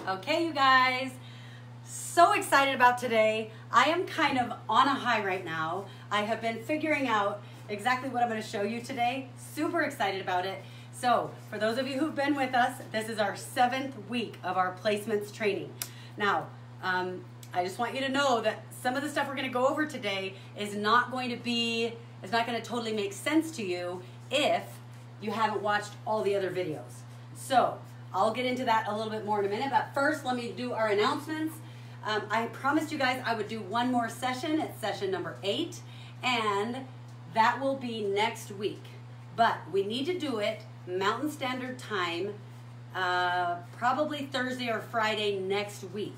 Okay, you guys, so excited about today. I am kind of on a high right now. I have been figuring out exactly what I'm going to show you today. Super excited about it. So for those of you who've been with us, this is our 7th week of our placements training. Now, I just want you to know that some of the stuff we're going to go over today is not going to totally make sense to you if you haven't watched all the other videos. So I'll get into that a little bit more in a minute, but first let me do our announcements. I promised you guys I would do one more session. It's session number 8, and that will be next week. But we need to do it Mountain Standard Time, probably Thursday or Friday next week.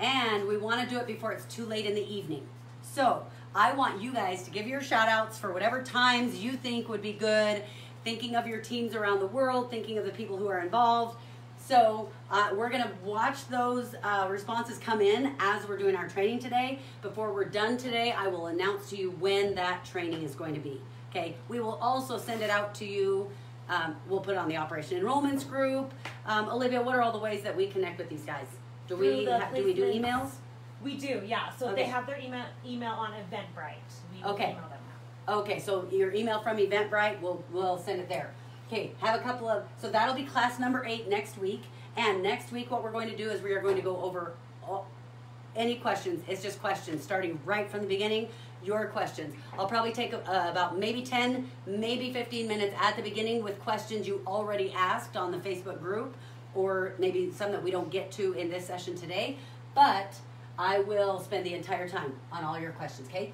And we want to do it before it's too late in the evening. So I want you guys to give your shout outs for whatever times you think would be good, thinking of your teams around the world, thinking of the people who are involved. So we're going to watch those responses come in as we're doing our training today. Before we're done today, I will announce to you when that training is going to be. Okay, we will also send it out to you. We'll put it on the Operation Enrollments group. Olivia, what are all the ways that we connect with these guys? Do we do emails? We do, yeah. So if they have their email on Eventbrite, we will email them out. Okay, so your email from Eventbrite, we'll send it there. Okay, so that'll be class number 8 next week. And next week what we're going to do is we are going to go over any questions. It's just questions, starting right from the beginning, your questions. I'll probably take about maybe 10, maybe 15 minutes at the beginning with questions you already asked on the Facebook group, or maybe some that we don't get to in this session today. But I will spend the entire time on all your questions, okay?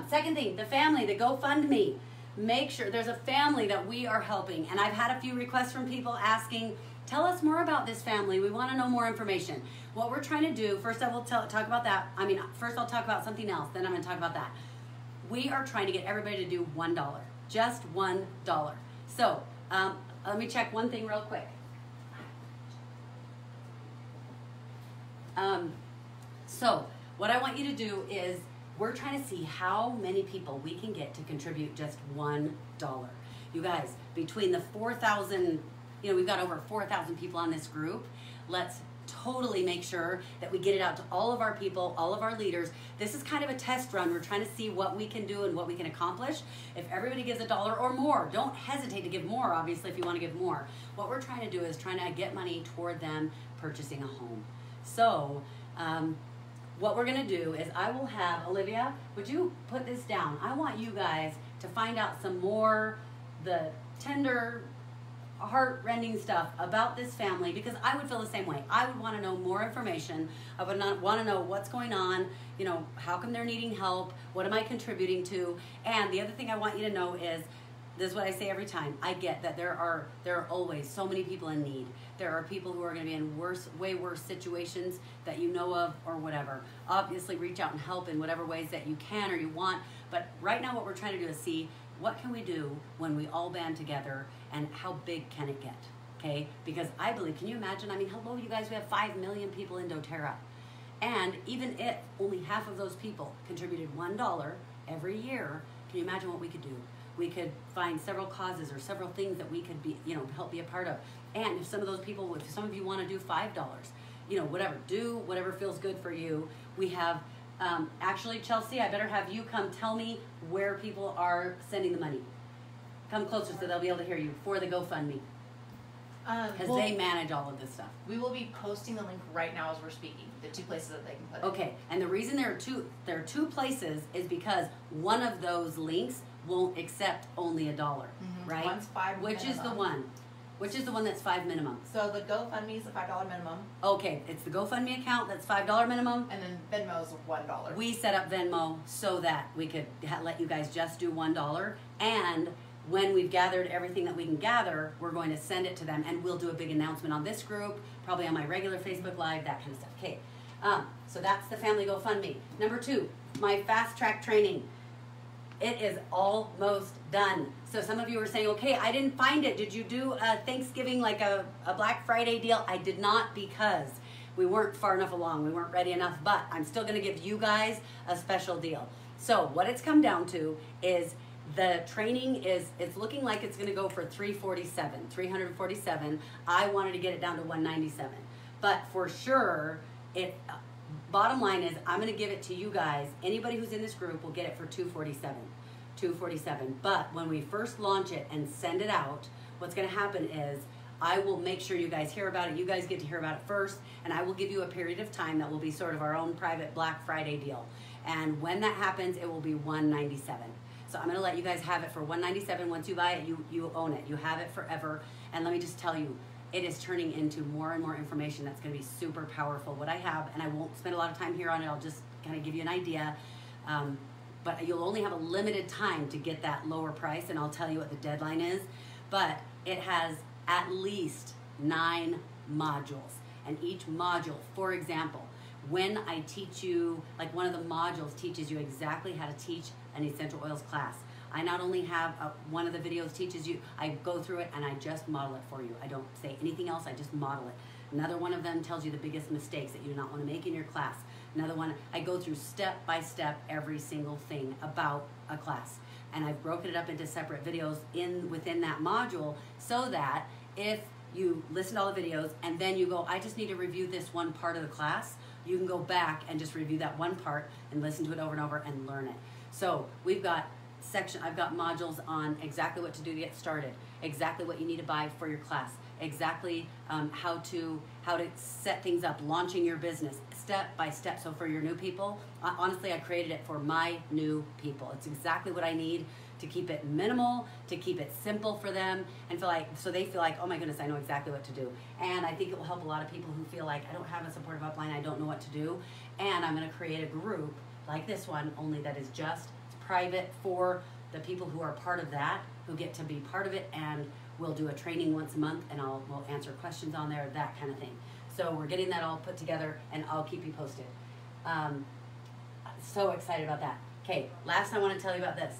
Second thing, the family, the GoFundMe. Make sure there's a family that we are helping. And I've had a few requests from people asking, tell us more about this family. We want to know more information. What we're trying to do, first I will talk about that. First I'll talk about something else, then I'm going to talk about that. We are trying to get everybody to do $1, just $1. So let me check one thing real quick. So what I want you to do is we're trying to see how many people we can get to contribute just $1. You guys, between the 4,000, we've got over 4,000 people on this group. Let's totally make sure that we get it out to all of our people, all of our leaders. This is kind of a test run. We're trying to see what we can do and what we can accomplish. If everybody gives $1 or more, don't hesitate to give more, obviously, if you want to give more. What we're trying to do is trying to get money toward them purchasing a home. So, what we're going to do is I will have, Olivia, would you put this down? I want you guys to find out some more, the tender, heart-rending stuff about this family, because I would feel the same way. I would want to know more information. I would not want to know what's going on, how come they're needing help, what am I contributing to, and the other thing I want you to know is, this is what I say every time. I get that there are always so many people in need. There are people who are going to be in way worse situations that you know of or whatever. Obviously, reach out and help in whatever ways that you can or you want. But right now what we're trying to do is see what can we do when we all band together and how big can it get, okay? Because I believe, can you imagine? Hello, you guys, we have 5 million people in doTERRA. And even if only half of those people contributed $1 every year, can you imagine what we could do? We could find several causes or several things that we could be, help be a part of. And if some of those people, if some of you want to do $5, whatever, do whatever feels good for you. We have, actually, Chelsea, I better have you come tell me where people are sending the money. Come closer so they'll be able to hear you for the GoFundMe. Because they manage all of this stuff. We will be posting the link right now as we're speaking, the 2 places that they can put it. Okay, and the reason there are two places is because one of those links won't accept only $1, right? One's $5 Which minimum. is the one? Which is the one that's $5 minimum? So the GoFundMe is the $5 minimum. Okay, it's the GoFundMe account that's $5 minimum. And then Venmo's $1. We set up Venmo so that we could let you guys just do $1. And when we've gathered everything that we can gather, we're going to send it to them, and we'll do a big announcement on this group, probably on my regular Facebook Live, that kind of stuff. Okay, so that's the family GoFundMe. Number 2, my fast track training. It is almost done. So some of you were saying, okay, I didn't find it. Did you do a Thanksgiving, like a Black Friday deal? I did not, because we weren't far enough along. We weren't ready enough, but I'm still going to give you guys a special deal. So what it's come down to is the training it's looking like it's going to go for $347. I wanted to get it down to $197. But for sure, bottom line is I'm going to give it to you guys. Anybody who's in this group will get it for $247. But when we first launch it and send it out, what's going to happen is I will make sure you guys hear about it. You guys get to hear about it first, and I will give you a period of time that will be sort of our own private Black Friday deal. And when that happens, it will be $197. So I'm going to let you guys have it for $197. Once you buy it, you own it. You have it forever. And let me just tell you, it is turning into more and more information that's going to be super powerful. What I have, and I won't spend a lot of time here on it, I'll just kind of give you an idea. But you'll only have a limited time to get that lower price, and I'll tell you what the deadline is. But it has at least 9 modules. And each module, for example, when I teach you, like one of the modules teaches you exactly how to teach an essential oils class. I not only have one of the videos teaches you, I go through it and I just model it for you. I don't say anything else, I just model it. Another one of them tells you the biggest mistakes that you do not want to make in your class. Another one, I go through step by step every single thing about a class. And I've broken it up into separate videos within that module so that if you listen to all the videos and then you go, I just need to review this one part of the class, you can go back and just review that one part and listen to it over and over and learn it. So I've got modules on exactly what to do to get started, exactly what you need to buy for your class, exactly how to set things up, launching your business step by step. So for your new people, honestly, I created it for my new people. It's exactly what I need to keep it minimal, to keep it simple for them, and so they feel like, oh my goodness, I know exactly what to do. And I think it will help a lot of people who feel like, I don't have a supportive upline, I don't know what to do. And I'm going to create a group like this one, only that is just private for the people who are part of that, who get to be part of it, and we'll do a training once a month, and we'll answer questions on there, that kind of thing. So we're getting that all put together, and I'll keep you posted. So excited about that. Okay, last I want to tell you about this.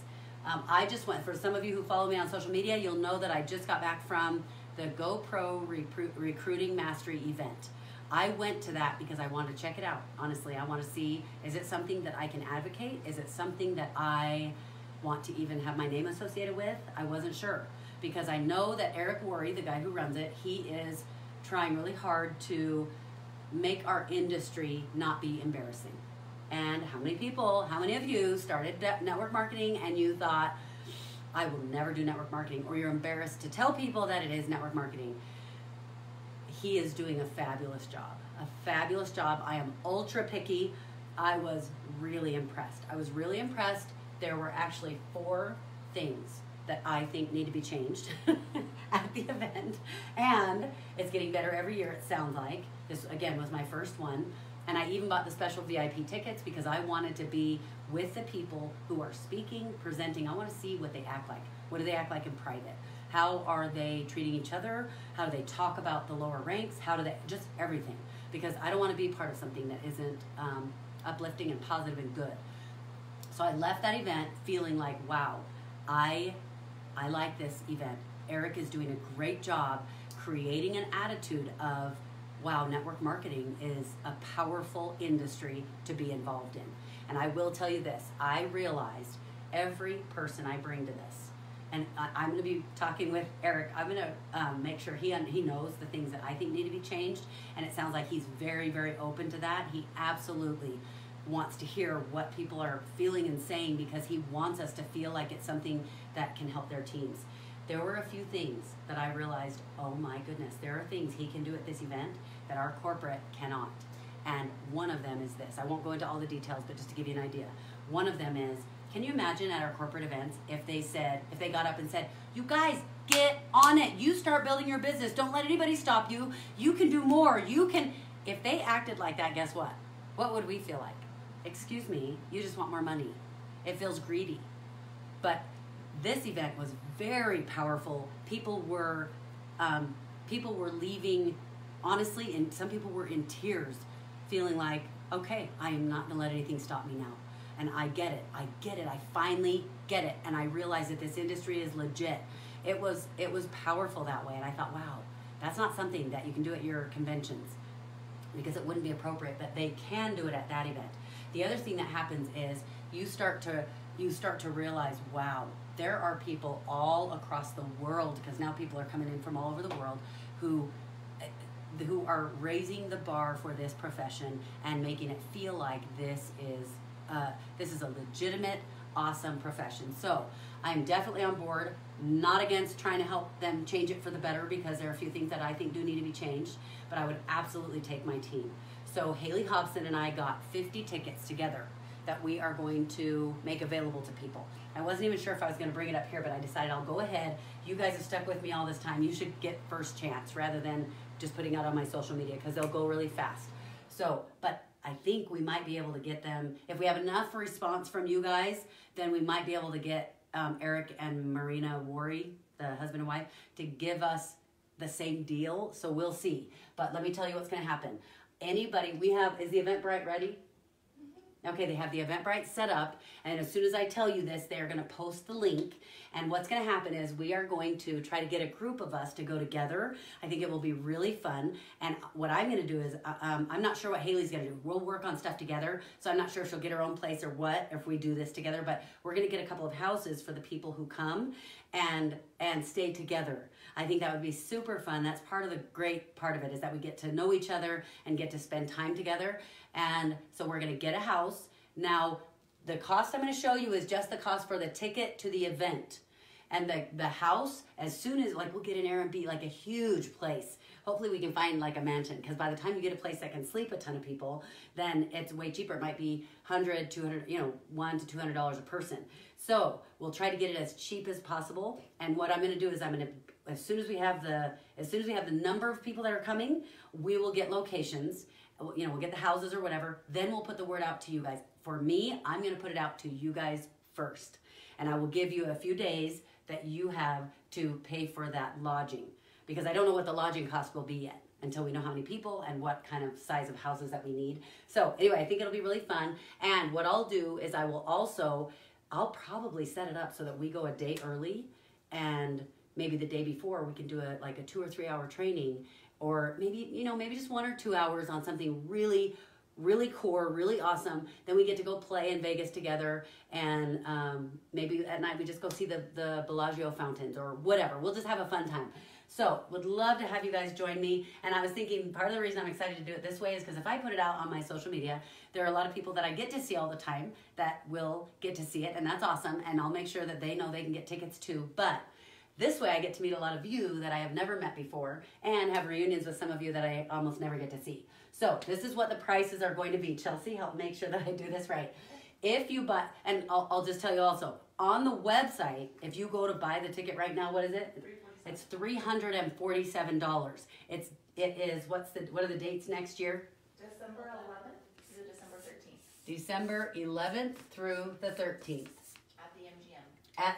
I just went, for some of you who follow me on social media, you'll know that I just got back from the GoPro Recruiting Mastery event. I went to that because I wanted to check it out. Honestly, I want to see, is it something that I can advocate? Is it something that I want to even have my name associated with? I wasn't sure, because I know that Eric Worre, the guy who runs it, he is trying really hard to make our industry not be embarrassing. And how many of you started network marketing and you thought, I will never do network marketing, or you're embarrassed to tell people that it is network marketing? He is doing a fabulous job. A fabulous job. I am ultra picky. I was really impressed. There were actually 4 things that I think need to be changed at the event. And it's getting better every year, it sounds like. This, again, was my first one. And I even bought the special VIP tickets because I wanted to be with the people who are speaking, presenting. I want to see what they act like. What do they act like in private? How are they treating each other? How do they talk about the lower ranks? How do they, just everything. Because I don't want to be part of something that isn't uplifting and positive and good. So I left that event feeling like, wow, I like this event. Eric is doing a great job creating an attitude of, wow, network marketing is a powerful industry to be involved in. And I will tell you this, I realized every person I bring to this, and I'm going to be talking with Eric, I'm going to make sure he knows the things that I think need to be changed, and it sounds like he's very, very open to that. He absolutely wants to hear what people are feeling and saying, because he wants us to feel like it's something that can help their teams. There were a few things that I realized, oh my goodness, there are things he can do at this event that our corporate cannot. And one of them is this. I won't go into all the details, but just to give you an idea. One of them is, can you imagine at our corporate events if they got up and said, you guys, get on it. You start building your business. Don't let anybody stop you. You can do more. You can. If they acted like that, guess what? What would we feel like? Excuse me, you just want more money. It feels greedy. But this event was very powerful. People were leaving, honestly, and some people were in tears, feeling like, okay, I am not gonna let anything stop me now. And I get it, I finally get it. And I realize that this industry is legit. It was powerful that way. And I thought, wow, that's not something that you can do at your conventions, because it wouldn't be appropriate, but they can do it at that event. The other thing that happens is you start to realize, wow, there are people all across the world, because now people are coming in from all over the world who you are raising the bar for this profession and making it feel like this is a legitimate, awesome profession. So I'm definitely on board, not against trying to help them change it for the better, because there are a few things that I think do need to be changed, but I would absolutely take my team. So Haley Hobson and I got 50 tickets together that we are going to make available to people. I wasn't even sure if I was going to bring it up here, but I decided I'll go ahead. You guys have stuck with me all this time. You should get first chance rather than just putting out on my social media, because they'll go really fast. So, but I think we might be able to get them, if we have enough response from you guys, then we might be able to get Eric and Marina Worry, the husband and wife, to give us the same deal. So we'll see. But let me tell you what's going to happen. Anybody, is the Eventbrite ready? Okay, they have the Eventbrite set up, and as soon as I tell you this, they're going to post the link, and what's going to happen is we are going to try to get a group of us to go together. I think it will be really fun, and what I'm going to do is, I'm not sure what Haley's going to do. We'll work on stuff together, so I'm not sure if she'll get her own place or what, if we do this together, but we're going to get a couple of houses for the people who come and stay together. I think that would be super fun. That's part of the great part of it, is that we get to know each other and get to spend time together. And so we're going to get a house. Now, the cost I'm going to show you is just the cost for the ticket to the event. And the house, as soon as, like, we'll get an Airbnb, like a huge place. Hopefully we can find like a mansion, because by the time you get a place that can sleep a ton of people, then it's way cheaper. It might be $100, $200, $100 to $200 a person. So we'll try to get it as cheap as possible. And what I'm going to do is as soon as we have the number of people that are coming, we will get locations. We'll get the houses or whatever. Then we'll put the word out to you guys. For me, I'm going to put it out to you guys first. And I will give you a few days that you have to pay for that lodging, because I don't know what the lodging cost will be yet until we know how many people and what kind of size of houses that we need. So anyway, I think it'll be really fun. And what I'll do is I'll probably set it up so that we go a day early, and maybe the day before we can do a 2 or 3 hour training, or maybe just 1 or 2 hours on something really, really core, really awesome. Then we get to go play in Vegas together, and maybe at night we just go see the Bellagio fountains or whatever. We'll just have a fun time. So would love to have you guys join me. And I was thinking part of the reason I'm excited to do it this way is because if I put it out on my social media, there are a lot of people that I get to see all the time that will get to see it, and that's awesome. And I'll make sure that they know they can get tickets too. But this way I get to meet a lot of you that I have never met before, and have reunions with some of you that I almost never get to see. So this is what the prices are going to be. Chelsea, help make sure that I do this right. If you buy, and I'll just tell you also, on the website, if you go to buy the ticket right now, what is it? It's $347. It is, what are the dates next year? December 11th to December 13th. December 11th through the 13th. At the MGM.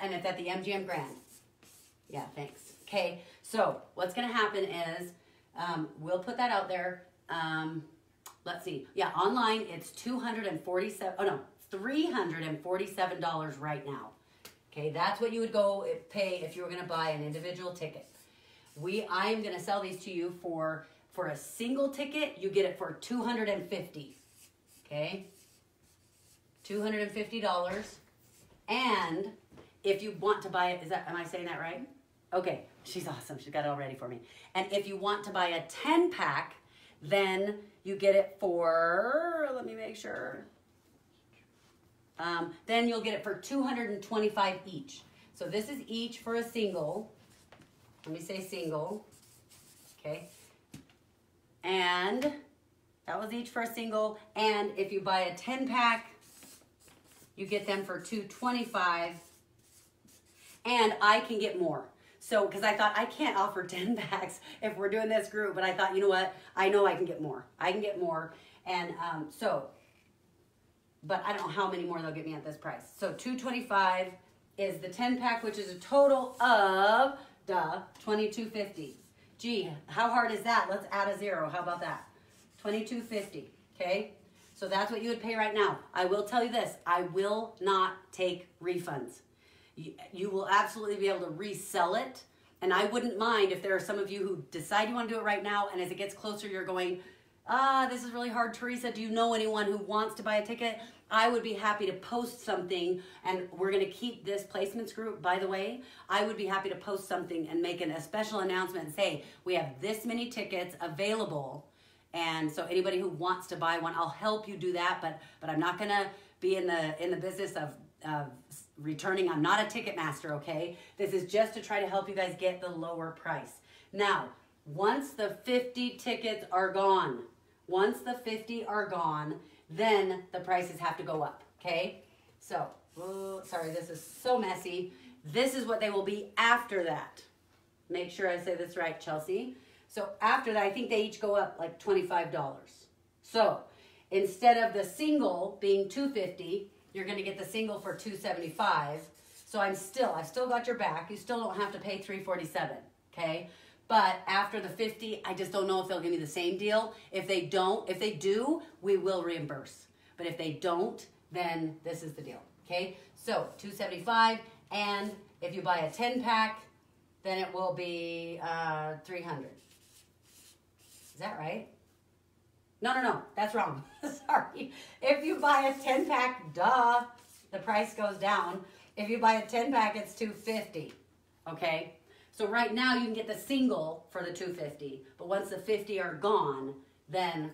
And it's at the MGM Grand. Yeah, thanks. Okay, so what's going to happen is we'll put that out there. Let's see. Yeah, online it's $347 right now. Okay, that's what you would go pay if you were going to buy an individual ticket. I am going to sell these to you for a single ticket. You get it for $250. Okay, $250. And if you want to buy it, am I saying that right? Okay, she's awesome. She's got it all ready for me. And if you want to buy a 10-pack, then you get it for, let me make sure. Then you'll get it for $225 each. So this is each for a single. Let me say single. Okay. And that was each for a single. And if you buy a 10-pack, you get them for $225. And I can get more. So, because I thought I can't offer 10 packs if we're doing this group, but I thought, you know what? I know I can get more. I can get more. And but I don't know how many more they'll get me at this price. So $225 is the 10-pack, which is a total of $22.50. Gee, how hard is that? Let's add a zero. How about that? $22.50. Okay? So that's what you would pay right now. I will tell you this. I will not take refunds. You will absolutely be able to resell it. And I wouldn't mind if there are some of you who decide you want to do it right now, and as it gets closer, you're going, this is really hard. Teresa, do you know anyone who wants to buy a ticket? I would be happy to post something, and we're going to keep this placements group, by the way. I would be happy to post something and make a special announcement and say, we have this many tickets available. And so anybody who wants to buy one, I'll help you do that, but I'm not going to be in the business of returning. I'm not a ticket master, okay? This is just to try to help you guys get the lower price. Now, once the 50 tickets are gone, then the prices have to go up, okay? So, sorry, this is so messy. This is what they will be after that. Make sure I say this right, Chelsea. So after that, I think they each go up like $25. So instead of the single being $250, you're gonna get the single for $275. So I've still got your back. You still don't have to pay $347, okay? But after the 50, I just don't know if they'll give me the same deal. If they do, we will reimburse. But if they don't, then this is the deal, okay? So $275, and if you buy a 10-pack, then it will be $300. Is that right? No, that's wrong. Sorry. If you buy a 10-pack, the price goes down. If you buy a 10-pack, it's $250, okay? So right now you can get the single for the $250, but once the 50 are gone, then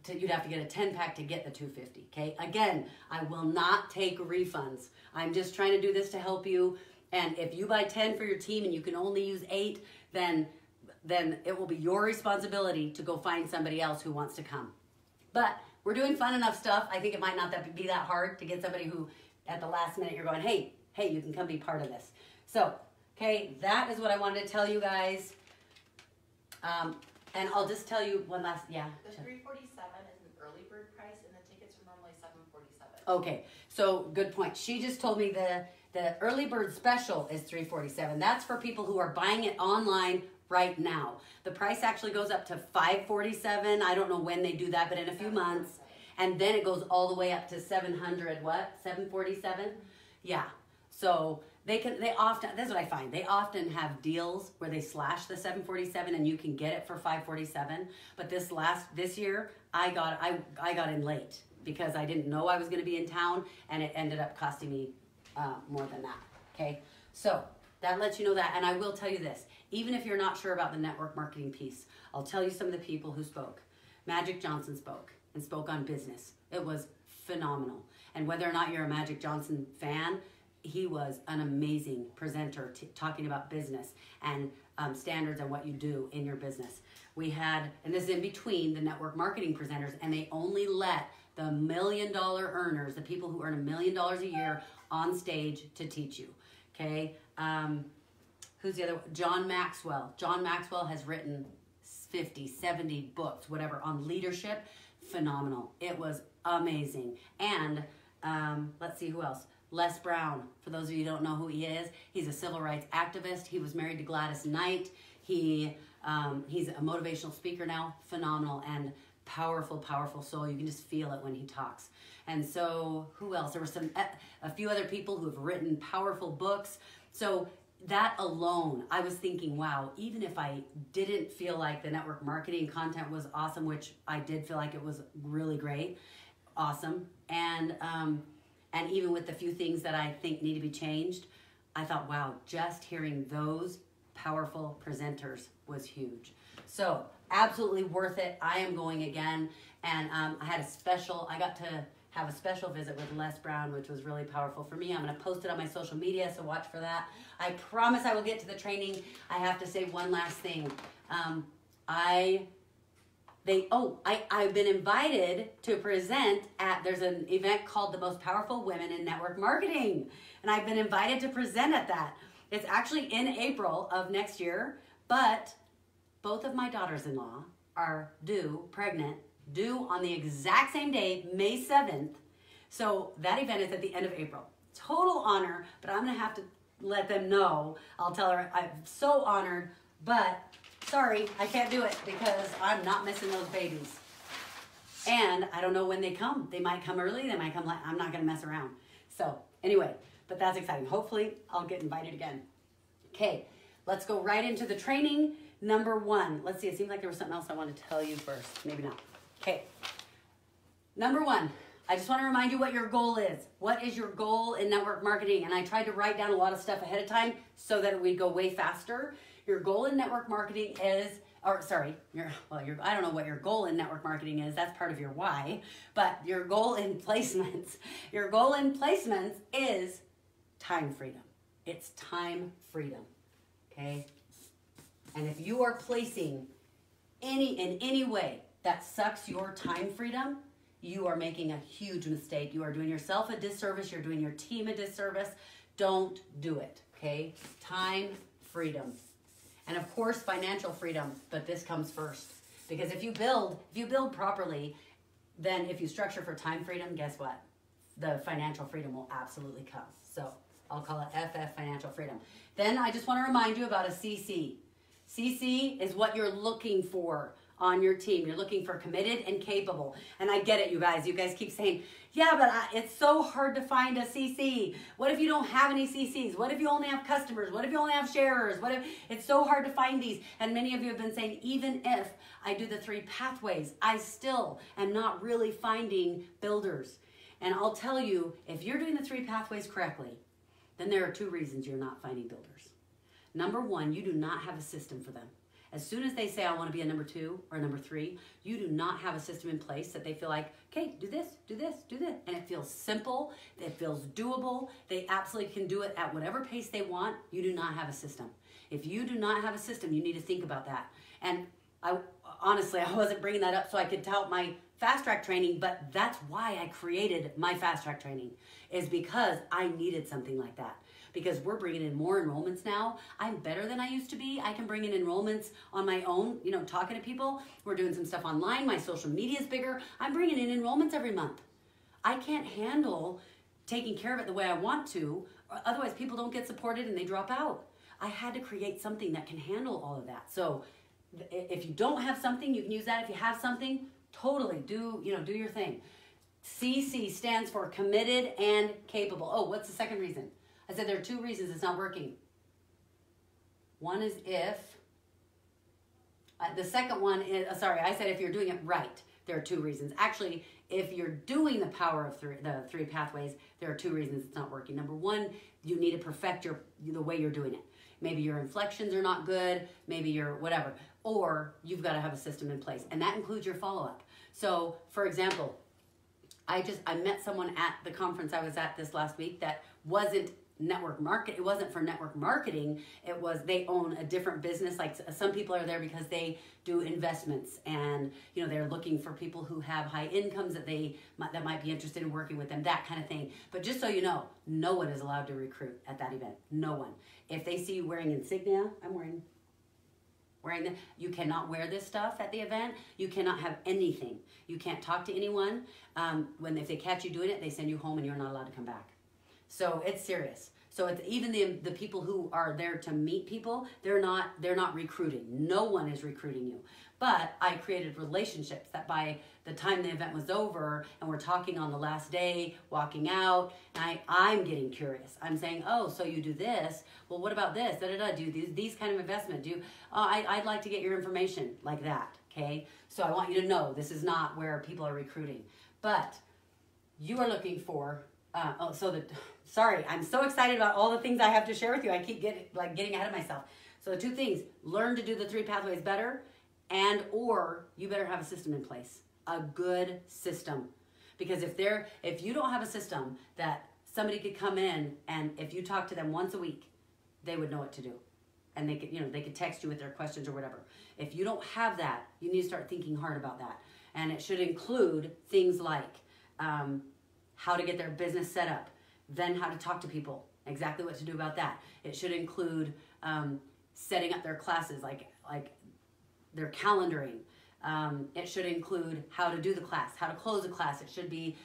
you'd have to get a 10-pack to get the $250, okay? Again, I will not take refunds. I'm just trying to do this to help you, and if you buy 10 for your team and you can only use 8, then it will be your responsibility to go find somebody else who wants to come. But we're doing fun enough stuff. I think it might not be that hard to get somebody who, at the last minute, you're going, hey, you can come be part of this. So, okay, that is what I wanted to tell you guys. And I'll just tell you one last, yeah. The $347 is an early bird price, and the tickets are normally $747. Okay, so good point. She just told me the early bird special is $347. That's for people who are buying it online right now. The price actually goes up to $547. I don't know when they do that, but in a few months. And then it goes all the way up to $747? Yeah. So they often, that's what I find. They often have deals where they slash the $747 and you can get it for $547. But this year, I got in late because I didn't know I was going to be in town, and it ended up costing me more than that. Okay. So that lets you know that. And I will tell you this, even if you're not sure about the network marketing piece, I'll tell you some of the people who spoke. Magic Johnson spoke on business. It was phenomenal. And whether or not you're a Magic Johnson fan, he was an amazing presenter talking about business and standards and what you do in your business. We had, and this is in between the network marketing presenters, and they only let the $1 million earners, the people who earn $1 million a year, on stage to teach you. Okay. Who's the other one? John Maxwell. John Maxwell has written 50, 70 books, whatever, on leadership. Phenomenal. It was amazing. And let's see who else. Les Brown. For those of you who don't know who he is, he's a civil rights activist. He was married to Gladys Knight. He's a motivational speaker now. Phenomenal and powerful, powerful soul. You can just feel it when he talks. And so who else? There were a few other people who have written powerful books. So that alone, I was thinking, wow, even if I didn't feel like the network marketing content was awesome, which I did feel like it was really great, awesome, and even with the few things that I think need to be changed, I thought, wow, just hearing those powerful presenters was huge. So absolutely worth it. I am going again, and I got to have a special visit with Les Brown, which was really powerful for me. I'm going to post it on my social media, so watch for that. I promise I will get to the training. I have to say one last thing. I've been invited to present there's an event called The Most Powerful Women in Network Marketing, and I've been invited to present at that. It's actually in April of next year, but both of my daughters-in-law are due on the exact same day, May 7th. So that event is at the end of April. Total honor, but I'm gonna have to let them know. I'll tell her I'm so honored, but sorry, I can't do it because I'm not missing those babies. And I don't know when they come. They might come early, they might come late. I'm not gonna mess around. So anyway, but that's exciting. Hopefully I'll get invited again. Okay, let's go right into the training. Number 1, let's see, it seems like there was something else I wanted to tell you first. Maybe not. Okay, number 1, I just want to remind you what your goal is. What is your goal in network marketing? And I tried to write down a lot of stuff ahead of time so that it would go way faster. Your goal in network marketing is, I don't know what your goal in network marketing is. That's part of your why. But your goal in placements, is time freedom. It's time freedom. Okay? And if you are placing in any way that sucks your time freedom, you are making a huge mistake. You are doing yourself a disservice. You're doing your team a disservice. Don't do it, okay? Time freedom. And of course, financial freedom, but this comes first. Because if you build properly, then if you structure for time freedom, guess what? The financial freedom will absolutely come. So I'll call it FF, financial freedom. Then I just want to remind you about a CC. CC is what you're looking for on your team. You're looking for committed and capable. And I get it, you guys. You guys keep saying, yeah, but it's so hard to find a CC. What if you don't have any CCs? What if you only have customers? What if you only have sharers? What if it's so hard to find these? And many of you have been saying, even if I do the 3 pathways, I still am not really finding builders. And I'll tell you, if you're doing the 3 pathways correctly, then there are 2 reasons you're not finding builders. Number 1, you do not have a system for them. As soon as they say, I want to be a number 2 or a number 3, you do not have a system in place that they feel like, okay, do this, do this, do this. And it feels simple. It feels doable. They absolutely can do it at whatever pace they want. You do not have a system. If you do not have a system, you need to think about that. And honestly, I wasn't bringing that up so I could tout my fast track training, but that's why I created my fast track training, is because I needed something like that. Because we're bringing in more enrollments now. I'm better than I used to be. I can bring in enrollments on my own, talking to people. We're doing some stuff online. My social media is bigger. I'm bringing in enrollments every month. I can't handle taking care of it the way I want to. Otherwise, people don't get supported and they drop out. I had to create something that can handle all of that. So if you don't have something, you can use that. If you have something, totally do your thing. CC stands for committed and capable. Oh, what's the second reason? I said there are 2 reasons it's not working. One is the second one is, I said if you're doing it right, there are 2 reasons. Actually, if you're doing the power of the 3 pathways, there are 2 reasons it's not working. Number 1, you need to perfect the way you're doing it. Maybe your inflections are not good, maybe you're whatever, or you've got to have a system in place, and that includes your follow-up. So, for example, I met someone at the conference I was at this last week that wasn't it wasn't for network marketing. It was, they own a different business. Like some people are there because they do investments, and they're looking for people who have high incomes that might be interested in working with them, that kind of thing. But just so you know, no one is allowed to recruit at that event. No one. If they see you wearing insignia, I'm wearing that. You cannot wear this stuff at the event. You cannot have anything. You can't talk to anyone. If they catch you doing it, they send you home and you're not allowed to come back. So it's serious. So it's even the people who are there to meet people, they're not recruiting. No one is recruiting you. But I created relationships that by the time the event was over and we're talking on the last day, walking out, and I'm getting curious. I'm saying, oh, so you do this. Well, what about this? Do you these kind of investment? I'd like to get your information like that, okay? So I want you to know this is not where people are recruiting. But you are looking for, sorry, I'm so excited about all the things I have to share with you. I keep getting ahead of myself. So the 2 things, learn to do the 3 pathways better, or you better have a system in place, a good system. Because if you don't have a system that somebody could come in, and if you talk to them once a week, they would know what to do. And they could text you with their questions or whatever. If you don't have that, you need to start thinking hard about that. And it should include things like how to get their business set up, then how to talk to people, exactly what to do about that. It should include setting up their classes, like their calendaring. It should include how to do the class, how to close a class. It should be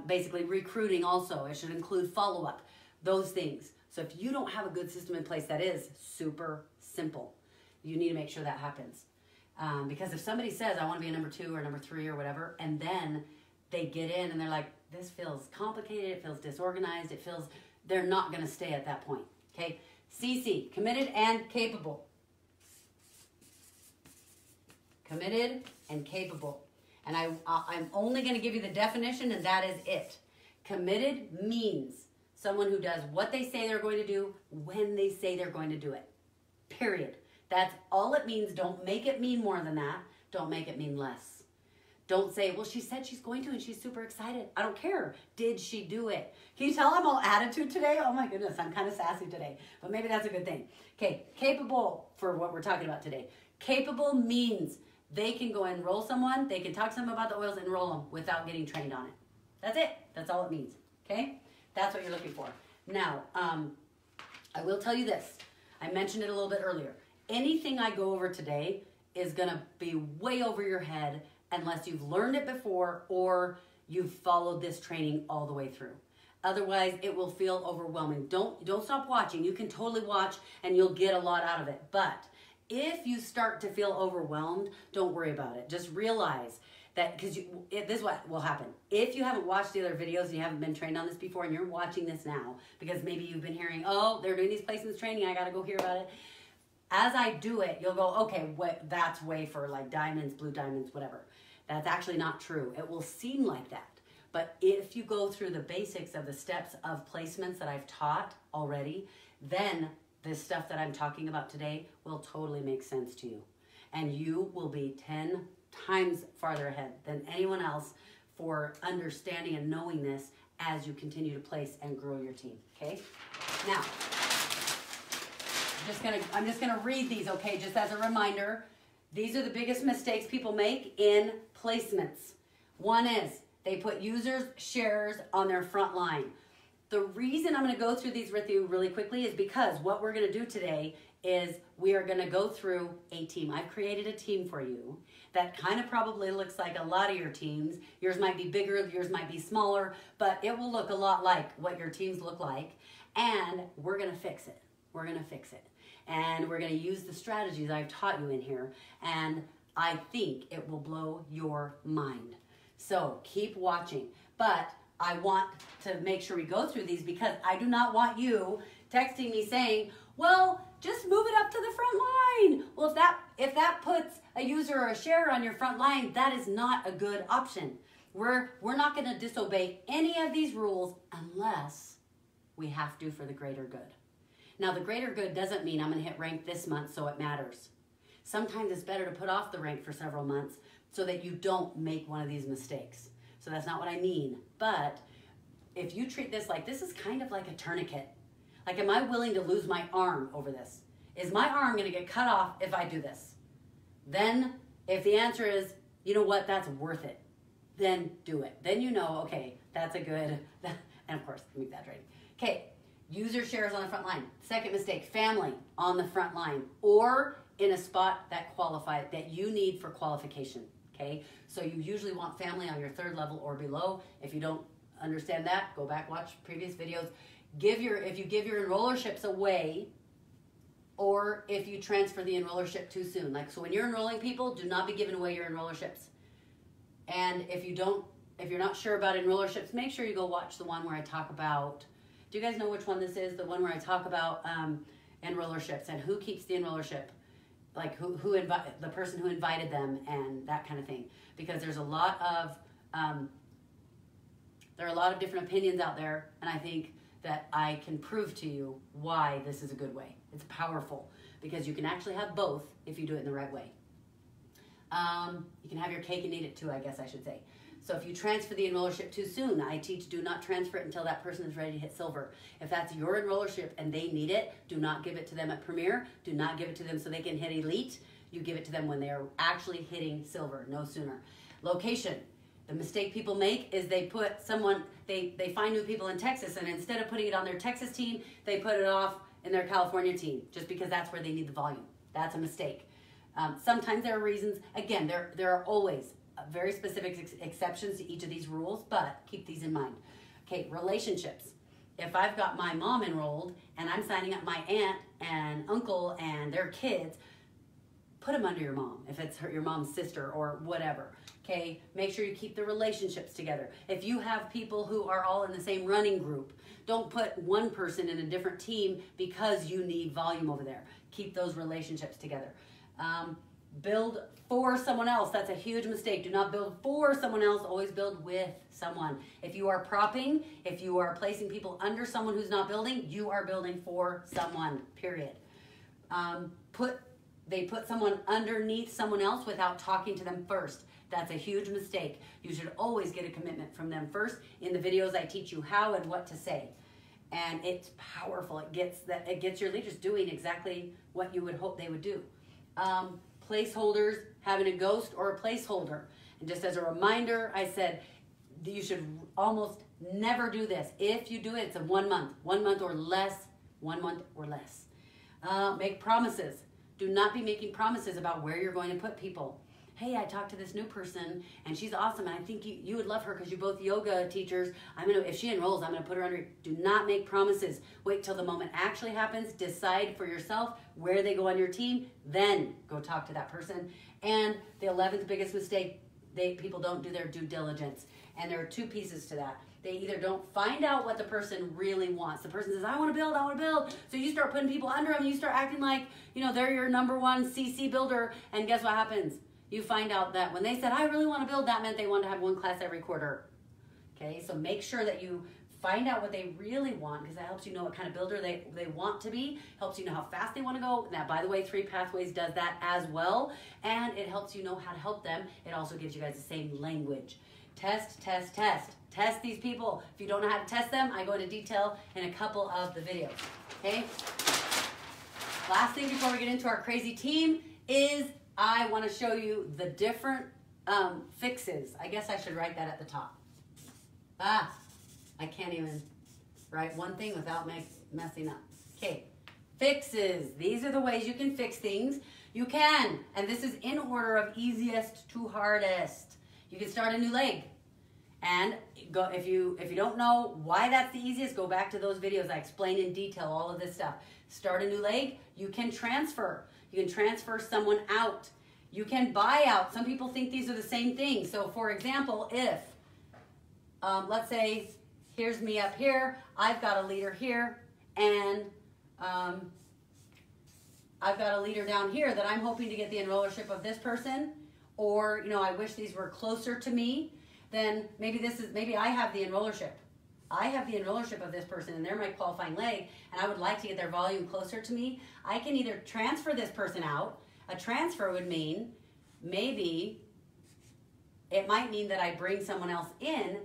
basically recruiting also. It should include follow-up, those things. So if you don't have a good system in place, that is super simple. You need to make sure that happens. Because if somebody says, I want to be a number 2 or number 3 or whatever, and then they get in and they're like, this feels complicated, it feels disorganized, they're not going to stay at that point, okay? CC, committed and capable. Committed and capable. And I'm only going to give you the definition, and that is it. Committed means someone who does what they say they're going to do when they say they're going to do it. Period. That's all it means. Don't make it mean more than that. Don't make it mean less. Don't say, well, she said she's going to and she's super excited. I don't care. Did she do it? Can you tell I'm all attitude today? Oh my goodness, I'm kind of sassy today. But maybe that's a good thing. Okay, capable for what we're talking about today. Capable means they can go enroll someone. They can talk to someone about the oils and enroll them without getting trained on it. That's it. That's all it means. Okay? That's what you're looking for. Now, I will tell you this. I mentioned it a little bit earlier. Anything I go over today is going to be way over your head unless you've learned it before or you've followed this training all the way through. Otherwise, it will feel overwhelming. Don't stop watching. You can totally watch and you'll get a lot out of it. But if you start to feel overwhelmed, don't worry about it. Just realize that, because this is what will happen. If you haven't watched the other videos and you haven't been trained on this before and you're watching this now, because maybe you've been hearing, oh, they're doing these placements training, I got to go hear about it. As I do it, you'll go, okay, that's way for like diamonds, blue diamonds, whatever. That's actually not true. It will seem like that. But if you go through the basics of the steps of placements that I've taught already, then this stuff that I'm talking about today will totally make sense to you. And you will be 10 times farther ahead than anyone else for understanding and knowing this as you continue to place and grow your team, okay? Now, I'm just gonna read these, okay, just as a reminder. These are the biggest mistakes people make in placements. One is they put users, shares on their front line. The reason I'm going to go through these with you really quickly is because what we're going to do today is we are going to go through a team. I've created a team for you that kind of probably looks like a lot of your teams. Yours might be bigger, yours might be smaller, but it will look a lot like what your teams look like. And we're going to fix it. We're going to fix it. And we're going to use the strategies I've taught you in here. And I think it will blow your mind. So keep watching. But I want to make sure we go through these because I do not want you texting me saying, well, just move it up to the front line. Well, if that puts a user or a share on your front line, that is not a good option. We're not going to disobey any of these rules unless we have to for the greater good. Now, the greater good doesn't mean I'm going to hit rank this month so it matters. Sometimes it's better to put off the rank for several months so that you don't make one of these mistakes. So that's not what I mean. But if you treat this like this is kind of like a tourniquet. Like, am I willing to lose my arm over this? Is my arm going to get cut off if I do this? Then if the answer is, you know what, that's worth it, then do it. Then you know, okay, that's a good, and of course, I'm exaggerating. Okay, user shares on the front line. Second mistake, family on the front line or in a spot that you need for qualification. Okay, so you usually want family on your third level or below. If you don't understand that, go back, watch previous videos. If you give your enrollerships away, or if you transfer the enrollership too soon. Like, so when you're enrolling people, do not be giving away your enrollerships. And if you're not sure about enrollerships, make sure you go watch the one where I talk about, do you guys know which one this is? The one where I talk about enrollerships and who keeps the enrollership. Like the person who invited them and that kind of thing. Because there's a lot of, there are a lot of different opinions out there, and I think that I can prove to you why this is a good way. It's powerful because you can actually have both if you do it in the right way. You can have your cake and eat it too, I guess I should say. So if you transfer the enrollership too soon, I teach do not transfer it until that person is ready to hit silver. If that's your enrollership and they need it, do not give it to them at Premier. Do not give it to them so they can hit Elite. You give it to them when they are actually hitting silver, no sooner. Location. The mistake people make is they find new people in Texas, and instead of putting it on their Texas team, they put it off in their California team just because that's where they need the volume. That's a mistake. Sometimes there are reasons. Again, there are always very specific exceptions to each of these rules, but keep these in mind. Okay, relationships. If I've got my mom enrolled and I'm signing up my aunt and uncle and their kids, put them under your mom if it's your mom's sister or whatever. Okay, make sure you keep the relationships together. If you have people who are all in the same running group, don't put one person in a different team because you need volume over there. Keep those relationships together. build for someone else. That's a huge mistake. Do not build for someone else. Always build with someone. If you are propping, if you are placing people under someone who's not building, you are building for someone, period. They put someone underneath someone else without talking to them first. That's a huge mistake. You should always get a commitment from them first. In the videos, I teach you how and what to say. And it's powerful. It gets your leaders doing exactly what you would hope they would do. Placeholders, having a ghost or a placeholder. And just as a reminder, I said you should almost never do this. If you do it, it's a 1 month or less, 1 month or less. Make promises. Do not be making promises about where you're going to put people. Hey, I talked to this new person and she's awesome and I think you would love her because you're both yoga teachers. If she enrolls, I'm gonna put her under. Do not make promises. Wait till the moment actually happens. Decide for yourself where they go on your team, then go talk to that person. And the 11th biggest mistake, people don't do their due diligence. And there are two pieces to that. They either don't find out what the person really wants. The person says, I want to build. So you start putting people under them. You start acting like, they're your number one CC builder. And guess what happens? You find out that when they said, I really want to build, that meant they wanted to have one class every quarter. Okay, so make sure that you find out what they really want, because that helps you know what kind of builder they want to be, helps you know how fast they want to go. Now, by the way, 3 Pathways does that as well, and it helps you know how to help them. It also gives you guys the same language. Test, test, test. Test these people. If you don't know how to test them, I go into detail in a couple of the videos. Okay? Last thing before we get into our crazy team is I want to show you the different fixes. I guess I should write that at the top. I can't even write one thing without messing up. Okay, fixes. These are the ways you can fix things. You can, and this is in order of easiest to hardest. You can start a new leg. And go, if you don't know why that's the easiest, go back to those videos. I explain in detail all of this stuff. Start a new leg. You can transfer. You can transfer someone out. You can buy out. Some people think these are the same thing. So for example, if, let's say, here's me up here, I've got a leader here, and I've got a leader down here that I'm hoping to get the enrollership of this person, or, I wish these were closer to me, then maybe I have the enrollership. I have the enrollership of this person and they're my qualifying leg, and I would like to get their volume closer to me. I can either transfer this person out. A transfer would mean it might mean that I bring someone else in.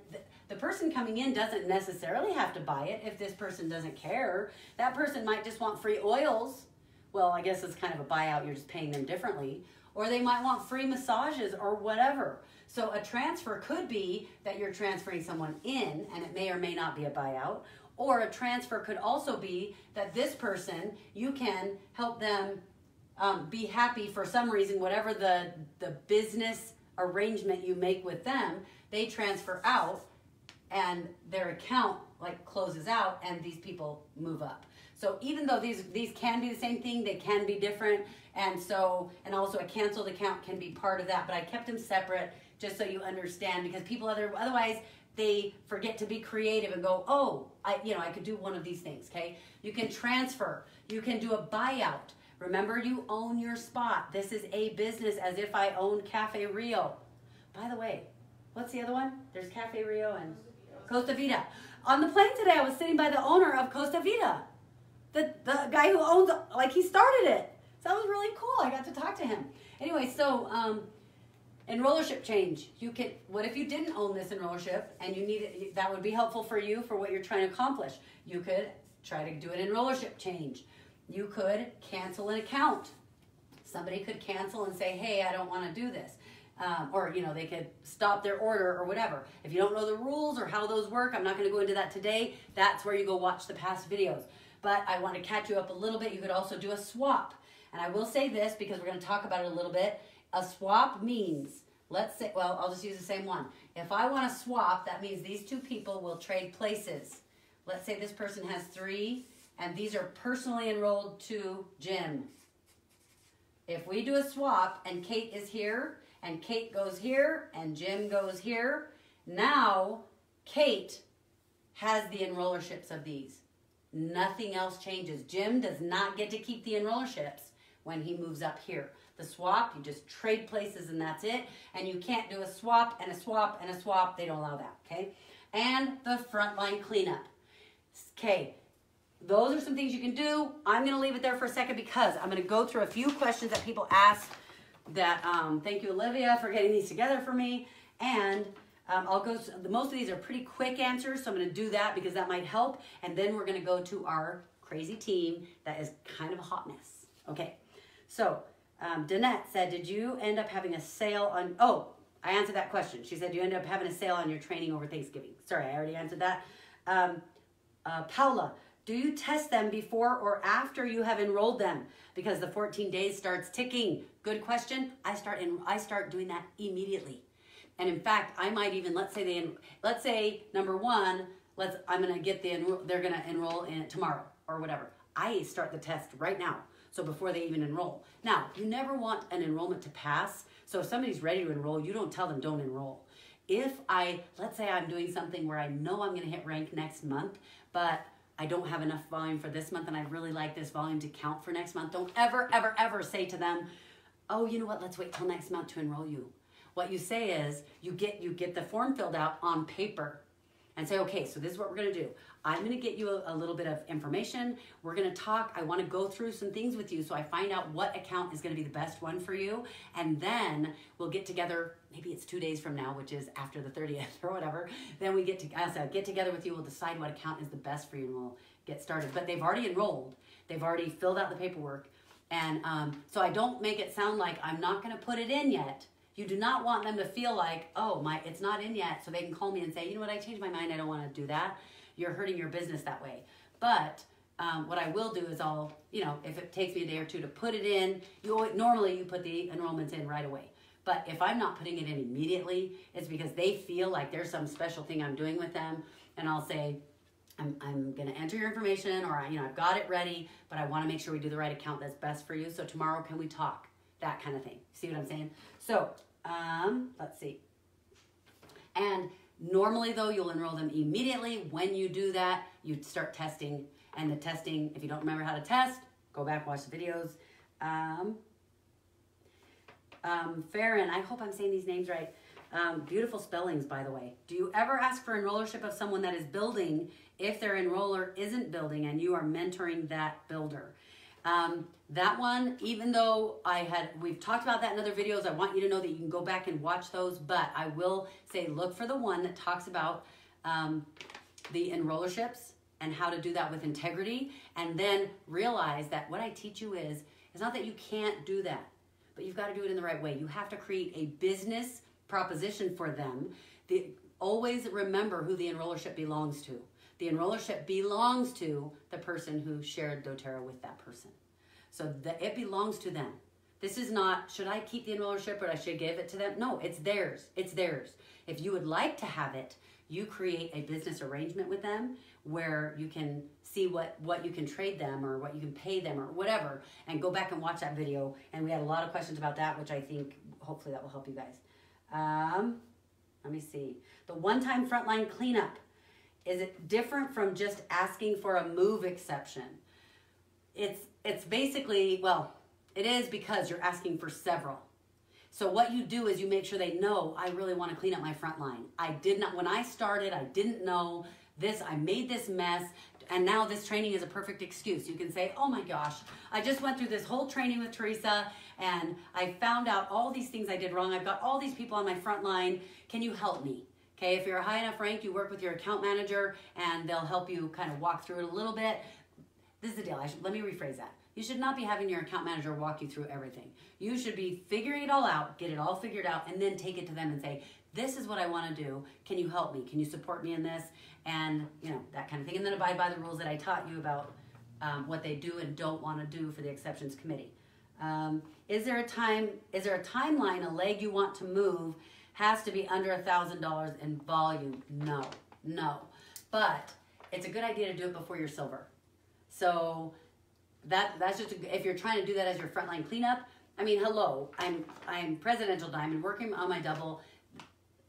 The person coming in doesn't necessarily have to buy it if this person doesn't care. That person might just want free oils. Well, I guess it's kind of a buyout. You're just paying them differently. Or they might want free massages or whatever. So a transfer could be that you're transferring someone in, and it may or may not be a buyout. Or a transfer could also be that this person, you can help them be happy for some reason, whatever the business arrangement you make with them, they transfer out and their account closes out and these people move up. So even though these can be the same thing, they can be different. And also a canceled account can be part of that, but I kept them separate just so you understand, because people otherwise they forget to be creative and go, oh, I could do one of these things, okay? You can transfer, you can do a buyout. Remember, you own your spot. This is a business as if I owned Cafe Rio. By the way, what's the other one? There's Cafe Rio and Costa Vida. On the plane today, I was sitting by the owner of Costa Vida. The guy who owns, he started it. So that was really cool. I got to talk to him. Anyway, so enrollership change. What if you didn't own this enrollership and you need it? That would be helpful for you for what you're trying to accomplish. You could try to do an enrollership change. You could cancel an account. Somebody could cancel and say, hey, I don't want to do this. Or they could stop their order or whatever. If you don't know the rules or how those work, I'm not going to go into that today. That's where you go watch the past videos. But I want to catch you up a little bit. You could also do a swap. And I will say this because we're going to talk about it a little bit. A swap means, let's say, well, I'll just use the same one. If I want to swap, that means these two people will trade places. Let's say this person has 3, and these are personally enrolled to Jim. If we do a swap and Kate is here, and Kate goes here, and Jim goes here, now Kate has the enrollerships of these. Nothing else changes. Jim does not get to keep the enrollerships when he moves up here. The swap, you just trade places and that's it. And you can't do a swap and a swap and a swap. They don't allow that, okay? And the frontline cleanup. Okay, those are some things you can do. I'm going to leave it there for a second because I'm going to go through a few questions that people asked that, thank you, Olivia, for getting these together for me. And I'll go, most of these are pretty quick answers, so I'm going to do that because that might help. And then we're going to go to our crazy team that is kind of a hot mess. Okay, so Danette said, did you end up having a sale on, oh, I answered that question. She said, you ended up having a sale on your training over Thanksgiving. Sorry, I already answered that. Paula, do you test them before or after you have enrolled them? Because the 14 days starts ticking. Good question. I start doing that immediately. And in fact, I might even, let's say number one, I'm gonna get they're gonna enroll in it tomorrow or whatever. I start the test right now. So before they even enroll. Now, you never want an enrollment to pass. So if somebody's ready to enroll, you don't tell them don't enroll. Let's say I'm doing something where I know I'm gonna hit rank next month, but I don't have enough volume for this month and I'd really like this volume to count for next month. Don't ever, ever, ever say to them, oh, you know what, let's wait till next month to enroll you. What you say is, you get the form filled out on paper and say, okay, so this is what we're gonna do. I'm gonna get you a little bit of information. We're gonna talk. I wanna go through some things with you so I find out what account is gonna be the best one for you. And then we'll get together, maybe it's 2 days from now, which is after the 30th or whatever. Then we get together with you. We'll decide what account is the best for you and we'll get started. But they've already enrolled. They've already filled out the paperwork. And so I don't make it sound like I'm not gonna put it in yet. You do not want them to feel like, oh, it's not in yet, so they can call me and say, you know what, I changed my mind, I don't want to do that. You're hurting your business that way. But what I will do is if it takes me a day or two to put it in, normally you put the enrollments in right away. But if I'm not putting it in immediately, it's because they feel like there's some special thing I'm doing with them, and I'll say, I'm going to enter your information, or I've got it ready, but I want to make sure we do the right account that's best for you. So tomorrow, can we talk? That kind of thing. See what I'm saying? So let's see. And normally though, you'll enroll them immediately. When you do that, you start testing. And the testing, if you don't remember how to test, go back, watch the videos. Farron, I hope I'm saying these names right. Beautiful spellings, by the way. Do you ever ask for enrollership of someone that is building if their enroller isn't building and you are mentoring that builder? That one, even though we've talked about that in other videos, I want you to know that you can go back and watch those, but I will say look for the one that talks about the enrollerships and how to do that with integrity, and then realize that what I teach you it's not that you can't do that, but you've got to do it in the right way. You have to create a business proposition for them. Always remember who the enrollership belongs to. The enrollership belongs to the person who shared doTERRA with that person. So it belongs to them. This is not, should I keep the enrollership or I should give it to them? No, it's theirs. It's theirs. If you would like to have it, you create a business arrangement with them where you can see what you can trade them or what you can pay them or whatever, and go back and watch that video. And we had a lot of questions about that, which I think hopefully that will help you guys. Let me see. The one-time frontline cleanup. Is it different from just asking for a move exception? It's basically, well, it is because you're asking for several. So what you do is you make sure they know, I really want to clean up my front line. When I started, I didn't know this, I made this mess, and now this training is a perfect excuse. You can say, oh my gosh, I just went through this whole training with Teresa and I found out all these things I did wrong. I've got all these people on my front line. Can you help me? Okay, if you're a high enough rank, you work with your account manager and they'll help you kind of walk through it a little bit. This is the deal. Let me rephrase that. You should not be having your account manager walk you through everything. You should be figuring it all out, get it all figured out, and then take it to them and say, this is what I want to do. Can you help me? Can you support me in this? And that kind of thing. And then abide by the rules that I taught you about what they do and don't want to do for the exceptions committee. Is there a timeline, a leg you want to move has to be under $1,000 in volume? No. But it's a good idea to do it before you're silver. So that's just, if you're trying to do that as your frontline cleanup, I mean, hello, I'm presidential diamond working on my double.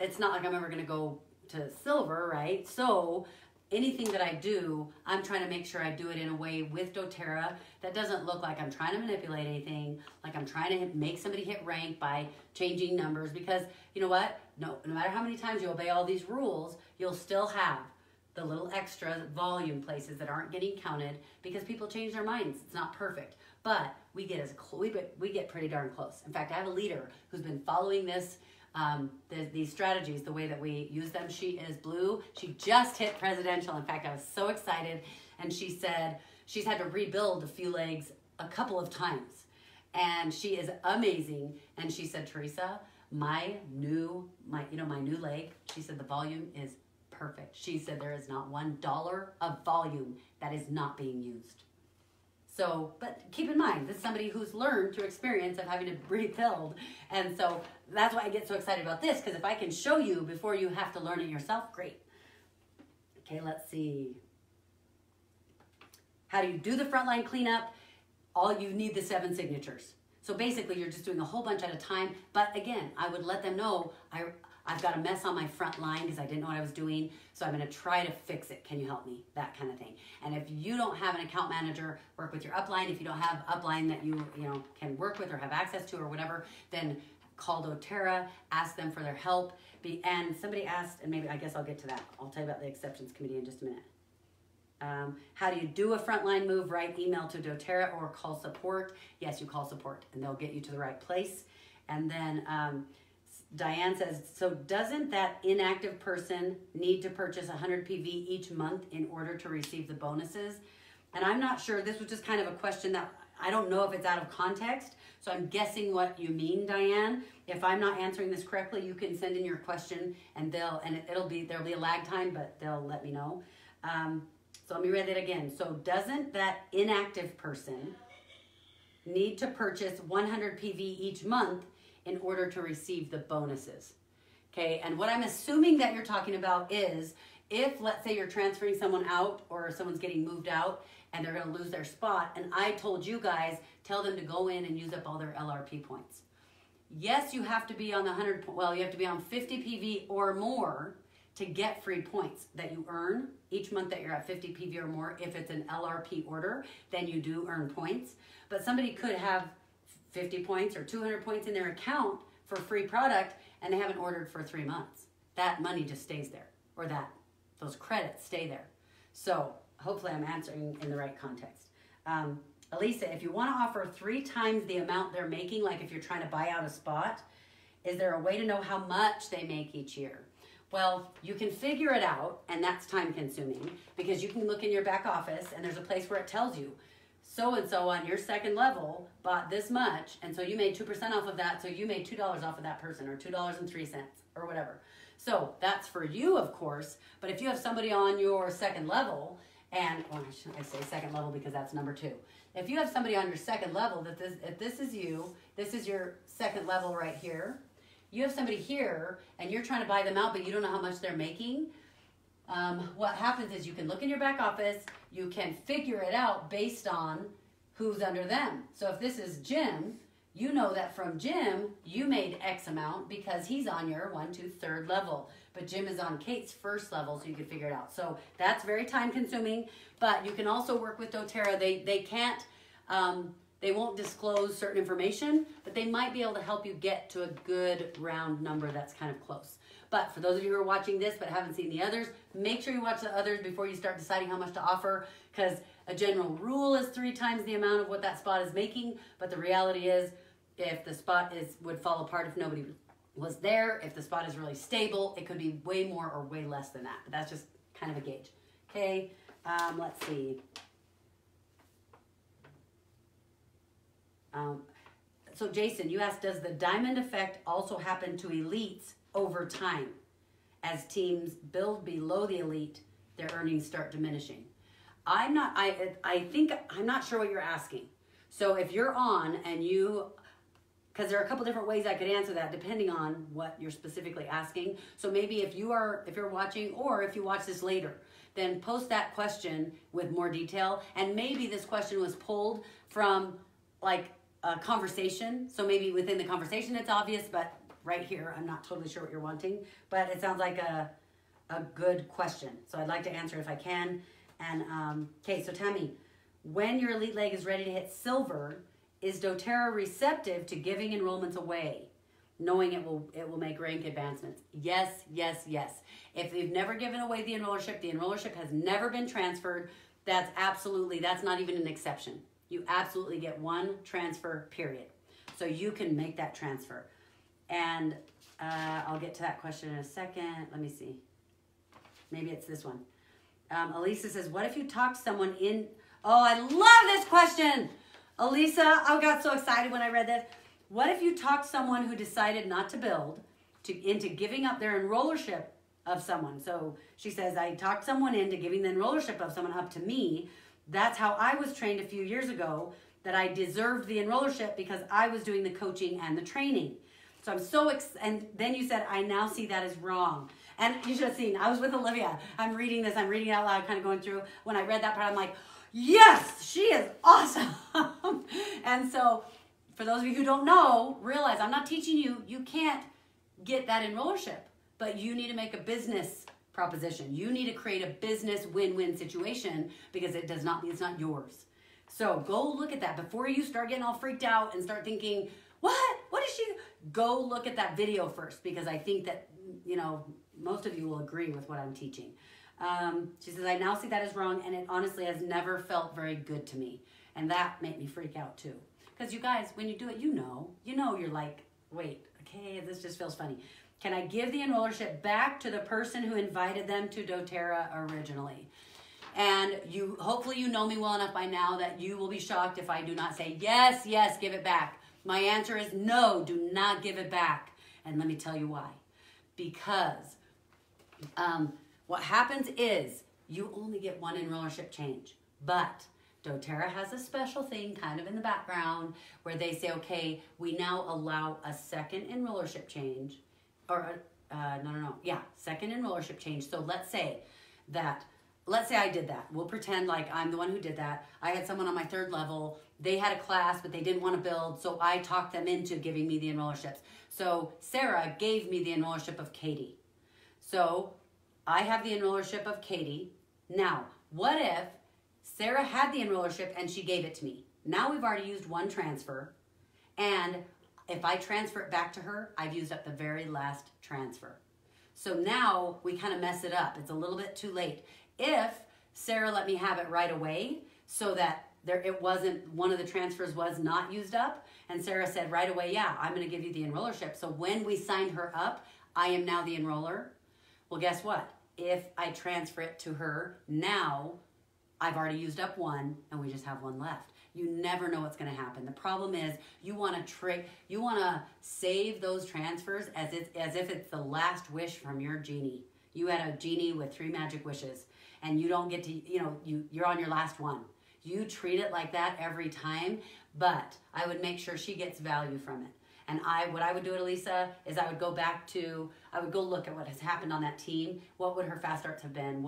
It's not like I'm ever going to go to silver, right? So anything that I do, I'm trying to make sure I do it in a way with doTERRA that doesn't look like I'm trying to manipulate anything, like I'm trying to make somebody hit rank by changing numbers, because you know what? No matter how many times you obey all these rules, you'll still have the little extra volume places that aren't getting counted because people change their minds. It's not perfect, but we get pretty darn close. In fact, I have a leader who's been following this, these strategies the way that we use them. She is blue. She just hit presidential. In fact, I was so excited, and she said she's had to rebuild a few legs a couple of times, and she is amazing. And she said, Teresa, my new leg, she said the volume is perfect. She said there is not $1 of volume that is not being used. So, but keep in mind, this is somebody who's learned through experience of having to rebuild. And so that's why I get so excited about this, because if I can show you before you have to learn it yourself, great. Okay, let's see. How do you do the frontline cleanup? All you need the 7 signatures. So basically you're just doing a whole bunch at a time. But again, I would let them know I've got a mess on my front line because I didn't know what I was doing, so I'm going to try to fix it. Can you help me? That kind of thing. And if you don't have an account manager, work with your upline. If you don't have upline that you can work with or have access to or whatever, then call doTERRA, ask them for their help. And somebody asked, and maybe I guess I'll get to that. I'll tell you about the exceptions committee in just a minute. How do you do a frontline move? Write email to doTERRA or call support. Yes, you call support, and they'll get you to the right place. And then Diane says, so doesn't that inactive person need to purchase 100 PV each month in order to receive the bonuses? And I'm not sure. This was just kind of a question that I don't know if it's out of context. So I'm guessing what you mean, Diane. If I'm not answering this correctly, you can send in your question, and there'll be a lag time, but they'll let me know. So let me read it again. So doesn't that inactive person need to purchase 100 PV each month in order to receive the bonuses? Okay, and what I'm assuming that you're talking about is if, let's say, you're transferring someone out or someone's getting moved out and they're going to lose their spot, and I told you guys, tell them to go in and use up all their LRP points. Yes, you have to be on the you have to be on 50 PV or more to get free points that you earn each month that you're at 50 PV or more. If it's an LRP order, then you do earn points. But somebody could have 50 points or 200 points in their account for free product, and they haven't ordered for 3 months. That money just stays there, or those credits stay there. So hopefully I'm answering in the right context. Elisa, if you want to offer 3 times the amount they're making, like if you're trying to buy out a spot, is there a way to know how much they make each year? Well, you can figure it out, and that's time consuming, because you can look in your back office and there's a place where it tells you so-and-so on your second level bought this much, and so you made 2% off of that, so you made $2 off of that person, or $2.03 or whatever. So that's for you, of course, but if you have somebody on your second level, and I say second level because that's number 2. If you have somebody on your second level, if this is you, this is your second level right here, you have somebody here and you're trying to buy them out, but you don't know how much they're making, what happens is you can look in your back office, you can figure it out based on who's under them. So if this is Jim, you know that from Jim, you made X amount because he's on your 1, 2, 3rd level. But Jim is on Kate's first level, so you can figure it out. So that's very time consuming, but you can also work with doTERRA. They can't, they won't disclose certain information, but they might be able to help you get to a good round number that's kind of close. But for those of you who are watching this but haven't seen the others, make sure you watch the others before you start deciding how much to offer, because a general rule is 3 times the amount of what that spot is making, but the reality is if the spot would fall apart if nobody was there, if the spot is really stable, it could be way more or way less than that, but that's just kind of a gauge. Okay, let's see. So Jason, you asked, does the diamond effect also happen to elites over time? As teams build below the elite, their earnings start diminishing. I'm not sure what you're asking. So if you're on and because there are a couple different ways I could answer that depending on what you're specifically asking. So maybe if you're watching, or if you watch this later, then post that question with more detail. And maybe this question was pulled from like a conversation. So maybe within the conversation it's obvious, but right here I'm not totally sure what you're wanting. But it sounds like a good question. So I'd like to answer it if I can. And okay, so Tammy, when your elite leg is ready to hit silver, is doTERRA receptive to giving enrollments away, knowing it will make rank advancements? Yes, yes, yes. If they've never given away the enrollership has never been transferred. That's not even an exception. You absolutely get one transfer, period. So you can make that transfer. And I'll get to that question in a second. Let me see. Maybe it's this one. Elisa says, what if you talk someone in... Oh, I love this question. Elisa, I got so excited when I read this. What if you talked someone who decided not to build into giving up their enrollership of someone? So she says, I talked someone into giving the enrollership of someone up to me. That's how I was trained a few years ago, that I deserved the enrollership because I was doing the coaching and the training. So I'm so and then you said, I now see that as wrong. And you should have seen, I was with Olivia. I'm reading this, I'm reading it out loud, kind of going through. When I read that part, I'm like, yes, she is awesome. And so for those of you who don't know, realize I'm not teaching you, you can't get that enrollership, but you need to make a business proposition. You need to create a business win-win situation because it's not yours. So go look at that before you start getting all freaked out and start thinking, what is she? Go look at that video first, because I think that, most of you will agree with what I'm teaching. She says, I now see that as wrong, and it honestly has never felt very good to me. And that made me freak out too. Because you guys, when you do it, you're like, wait, okay, this just feels funny. Can I give the enrollership back to the person who invited them to doTERRA originally? And hopefully you know me well enough by now that you will be shocked if I do not say, yes, give it back. My answer is no, do not give it back. And let me tell you why. Because what happens is you only get one enrollership change, but doTERRA has a special thing kind of in the background where they say, okay, we now allow a second enrollership change, or second enrollership change. So let's say I did that. We'll pretend like I'm the one who did that. I had someone on my 3rd level. They had a class, but they didn't want to build, so I talked them into giving me the enrollerships. So Sarah gave me the enrollership of Katie. So I have the enrollership of Katie. Now, what if Sarah had the enrollership and she gave it to me? Now we've already used one transfer, and if I transfer it back to her, I've used up the very last transfer. So now we kind of mess it up. It's a little bit too late. If Sarah let me have it right away so that one of the transfers was not used up, and Sarah said right away, yeah, I'm going to give you the enrollership. So when we signed her up, I am now the enroller. Well, guess what? If I transfer it to her, now I've already used up one and we just have one left. You never know what's going to happen. The problem is you want to save those transfers as if it's the last wish from your genie. You had a genie with 3 magic wishes and you don't get to, you're on your last one. You treat it like that every time, but I would make sure she gets value from it. And what I would do, Elisa, is I would go look at what has happened on that team. What would her fast starts have been?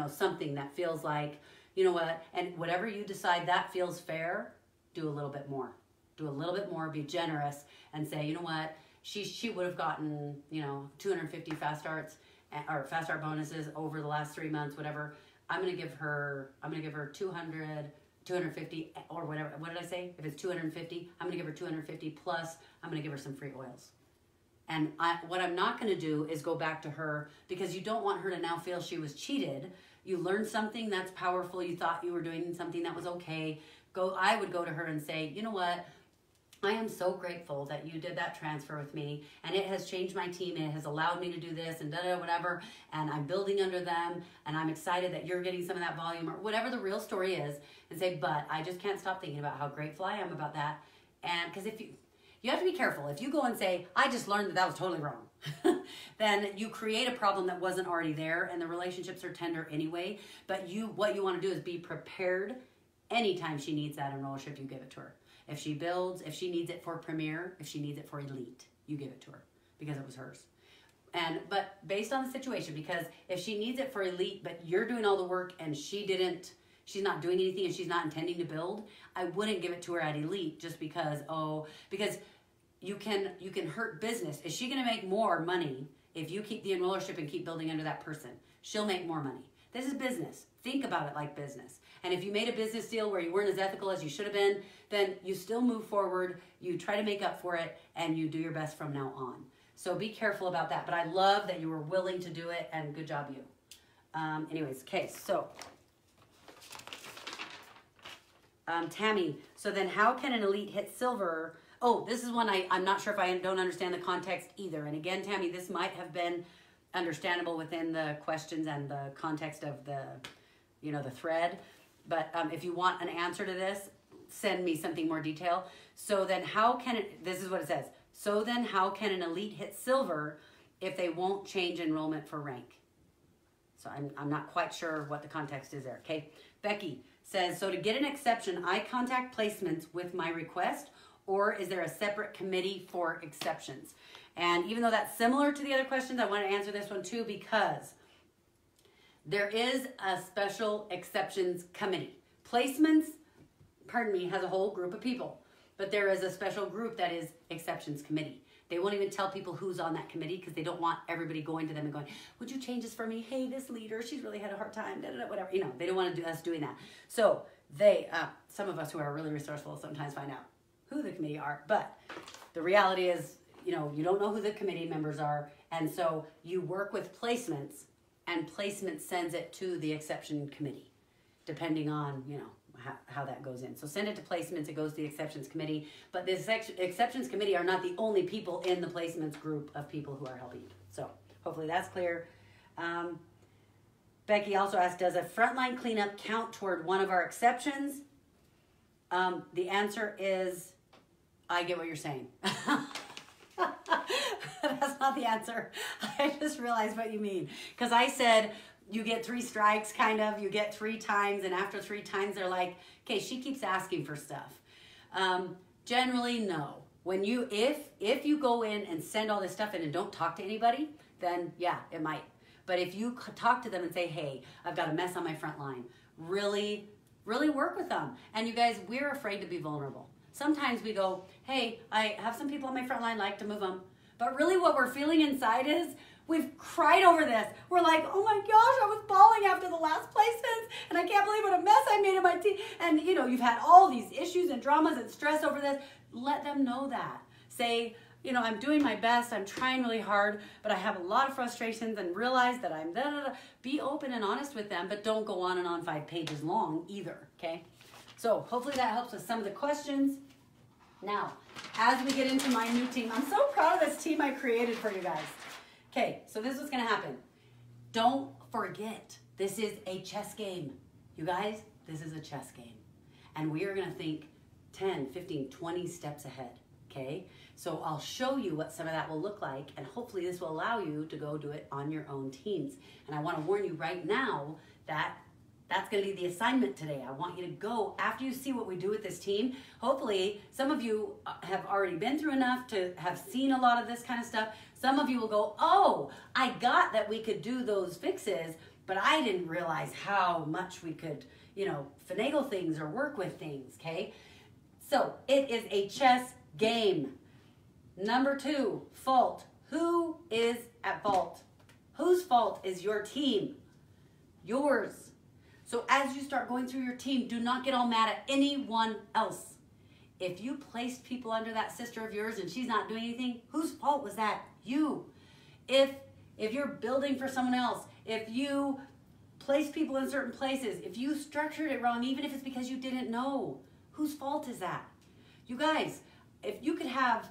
Something that feels like, you know what, and whatever you decide that feels fair, do a little bit more. Do a little bit more, be generous, and say, you know what, she would have gotten, 250 fast starts or fast start bonuses over the last 3 months, whatever. I'm gonna give her 200. 250 or whatever. What did I say? If it's 250, I'm going to give her 250 plus I'm going to give her some free oils. And what I'm not going to do is go back to her, because you don't want her to now feel she was cheated. You learned something that's powerful. You thought you were doing something that was okay. I would go to her and say, you know what? I am so grateful that you did that transfer with me, and it has changed my team, and it has allowed me to do this and whatever, and I'm building under them, and I'm excited that you're getting some of that volume, or whatever the real story is, and say, but I just can't stop thinking about how grateful I am about that. And because if you have to be careful. If you go and say, I just learned that was totally wrong, then you create a problem that wasn't already there, and the relationships are tender anyway. But what you want to do is be prepared anytime she needs that enrollership, you give it to her. If she builds, if she needs it for Premier, if she needs it for Elite, you give it to her because it was hers. But based on the situation, because if she needs it for Elite, but you're doing all the work and she's not doing anything and she's not intending to build, I wouldn't give it to her at Elite just because you can hurt business. Is she going to make more money if you keep the enrollership and keep building under that person. She'll make more money. This is business. Think about it like business. And if you made a business deal where you weren't as ethical as you should have been, then you still move forward, you try to make up for it, and you do your best from now on. So be careful about that. But I love that you were willing to do it, and good job you. Anyways, okay, so Tammy, so then how can an elite hit silver? Oh, this is one I'm not sure if I don't understand the context either. And again, Tammy, this might have been understandable within the questions and the context of the, the thread. But if you want an answer to this, send me something more detailed. So then how can it, this is what it says. So then how can an elite hit silver if they won't change enrollment for rank? So I'm not quite sure what the context is there, okay? Becky says, so to get an exception, I contact placements with my request, or is there a separate committee for exceptions? And even though that's similar to the other questions, I want to answer this one too, because there is a special exceptions committee. Placements, has a whole group of people, but there is a special group that is exceptions committee. They won't even tell people who's on that committee because they don't want everybody going to them and going, would you change this for me? Hey, this leader, she's really had a hard time, whatever. They don't want us doing that. So they, some of us who are really resourceful sometimes find out who the committee are, but the reality is, you don't know who the committee members are, and so you work with placements, and placement sends it to the exception committee, depending on, how that goes in. So send it to placements, it goes to the exceptions committee, but the exceptions committee are not the only people in the placements group of people who are helping you. So hopefully that's clear. Becky also asked, does a frontline cleanup count toward one of our exceptions? The answer is, I get what you're saying. That's not the answer. I just realized what you mean. Because I said, you get 3 strikes, kind of. You get 3 times, and after 3 times, they're like, okay, she keeps asking for stuff. Generally, no. When if you go in and send all this stuff in and don't talk to anybody, then yeah, it might. But if you talk to them and say, hey, I've got a mess on my front line, really, really work with them. And you guys, we're afraid to be vulnerable. Sometimes we go, hey, I have some people on my front line, like to move them. But really what we're feeling inside is, we've cried over this. We're like, oh my gosh, I was bawling after the last placements, and I can't believe what a mess I made of my team. And you've had all these issues and dramas and stress over this. Let them know that. Say, I'm doing my best, I'm trying really hard, but I have a lot of frustrations, and realize that I'm Be open and honest with them, but don't go on and on 5 pages long either, okay? So hopefully that helps with some of the questions. Now, as we get into my new team, I'm so proud of this team I created for you guys. Okay, so this is what's going to happen. Don't forget, this is a chess game. You guys, this is a chess game. And we are going to think 10, 15, 20 steps ahead, okay? So I'll show you what some of that will look like, and hopefully this will allow you to go do it on your own teams. And I want to warn you right now that that's going to be the assignment today. I want you to go, after you see what we do with this team, hopefully some of you have already been through enough to have seen a lot of this kind of stuff. Some of you will go, oh, I got that we could do those fixes, but I didn't realize how much we could, finagle things or work with things, okay? So it is a chess game. Number 2, fault. Who is at fault? Whose fault is your team? Yours. So as you start going through your team, do not get all mad at anyone else. If you placed people under that sister of yours and she's not doing anything, whose fault was that? You. If you're building for someone else, if you place people in certain places, if you structured it wrong, even if it's because you didn't know, whose fault is that? You guys, if you're trying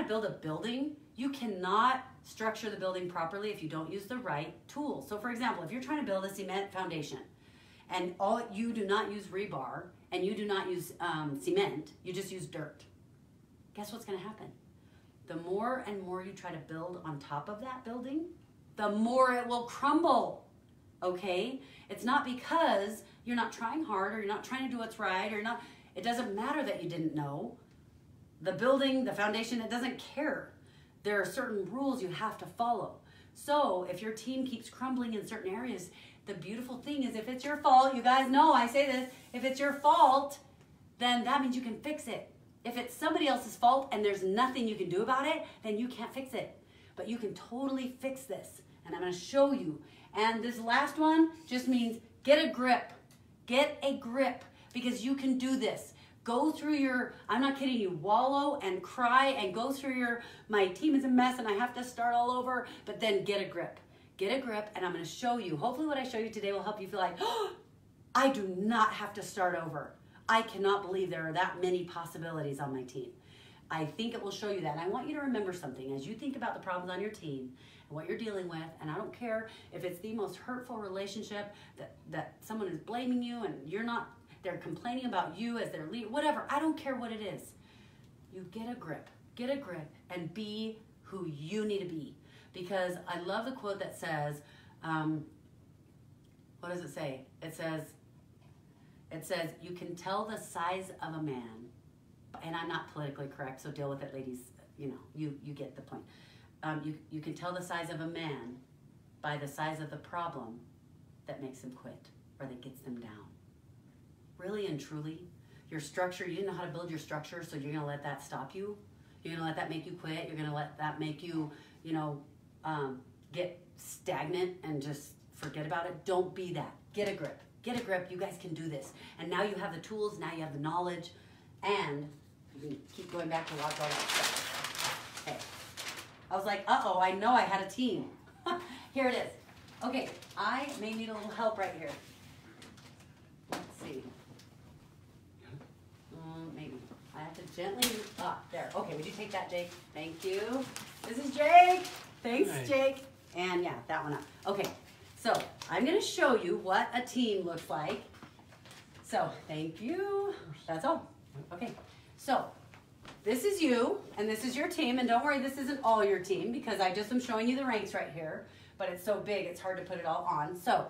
to build a building, you cannot structure the building properly if you don't use the right tools. So for example, if you're trying to build a cement foundation and you do not use rebar and you do not use cement, you just use dirt, guess what's going to happen? The more and more you try to build on top of that building, the more it will crumble, okay? It's not because you're not trying hard or you're not trying to do what's right or not. It doesn't matter that you didn't know. The building, the foundation, it doesn't care. There are certain rules you have to follow. So if your team keeps crumbling in certain areas, the beautiful thing is if it's your fault, you guys know I say this, if it's your fault, then that means you can fix it. If it's somebody else's fault and there's nothing you can do about it, then you can't fix it. But you can totally fix this. And I'm going to show you. And this last one just means get a grip. Get a grip, because you can do this. Go through your, I'm not kidding you, wallow and cry and go through your, my team is a mess and I have to start all over, but then get a grip. Get a grip, and I'm going to show you. Hopefully what I show you today will help you feel like, oh, I do not have to start over. I cannot believe there are that many possibilities on my team. I think it will show you that. And I want you to remember something as you think about the problems on your team and what you're dealing with. And I don't care if it's the most hurtful relationship that someone is blaming you and you're not, they're complaining about you as their leader, whatever. I don't care what it is. You get a grip, and be who you need to be. Because I love the quote that says, what does it say? It says, you can tell the size of a man, and I'm not politically correct, so deal with it, ladies. You know, you get the point. You can tell the size of a man by the size of the problem that makes him quit or that gets them down. Really and truly, your structure, you didn't know how to build your structure, so you're going to let that stop you. You're going to let that make you quit. You're going to let that make you, get stagnant and just forget about it. Don't be that. Get a grip. Get a grip. You guys can do this. And now you have the tools. Now you have the knowledge. And you can keep going back to watch all that stuff. Okay. I was like, uh-oh, I know I had a team. Here it is. Okay, I may need a little help right here. Let's see. Maybe. I have to gently, there. Okay, would you take that, Jake? Thank you. This is Jake. Thanks, Nice. Jake. And yeah, that one up. Okay, so I'm going to show you what a team looks like. So, thank you. That's all. Okay, so this is you, and this is your team. And don't worry, this isn't all your team because I just am showing you the ranks right here. But it's so big, it's hard to put it all on. So,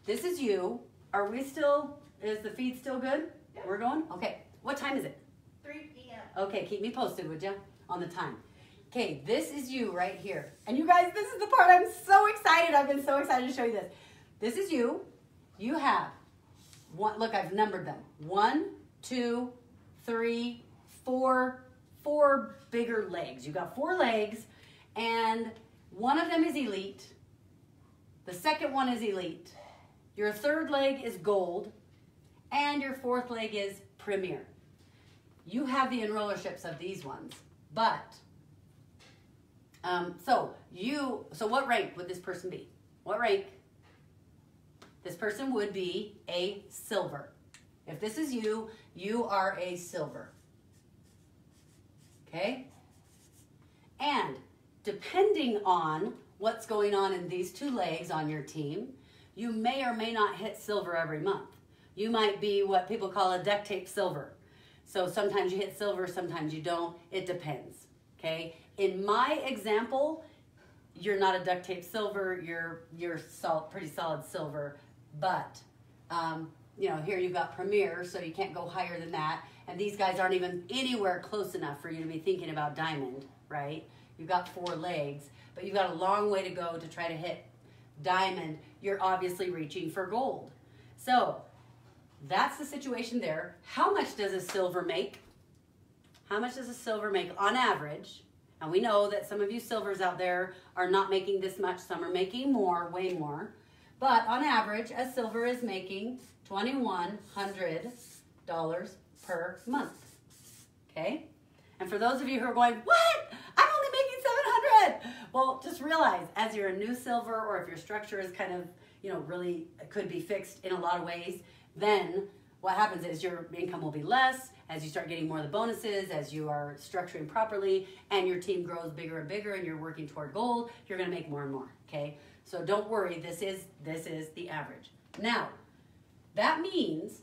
this is you. Are we still, is the feed still good? Yeah. We're going? Okay, what time is it? 3 p.m. Okay, keep me posted, would you, on the time. Okay, this is you right here. And you guys, this is the part I'm so excited. I've been so excited to show you this. This is you. You have, one. Look, I've numbered them. 1, 2, 3, 4, 4 bigger legs. You got 4 legs, and one of them is elite. The second one is elite. Your third leg is gold, and your fourth leg is premier. You have the enrollerships of these ones, but so what rank would this person be? What rank? This person would be a silver. If this is you, you are a silver. Okay? And depending on what's going on in these 2 legs on your team, you may or may not hit silver every month. You might be what people call a duct tape silver. So sometimes you hit silver, sometimes you don't. It depends, okay? In my example, you're not a duct tape silver, you're pretty solid silver, but here you've got premier, so you can't go higher than that. And these guys aren't even anywhere close enough for you to be thinking about diamond, right? You've got 4 legs, but you've got a long way to go to try to hit diamond. You're obviously reaching for gold. So that's the situation there. How much does a silver make? How much does a silver make on average? And we know that some of you silvers out there are not making this much. Some are making more, way more. But on average, a silver is making $2,100 per month. Okay? And for those of you who are going, what? I'm only making $700. Well, just realize as you're a new silver, or if your structure is kind of, really could be fixed in a lot of ways, then what happens is your income will be less as you start getting more of the bonuses, as you are structuring properly, and your team grows bigger and bigger, and you're working toward gold, you're going to make more and more, okay? So don't worry, this is the average. Now, that means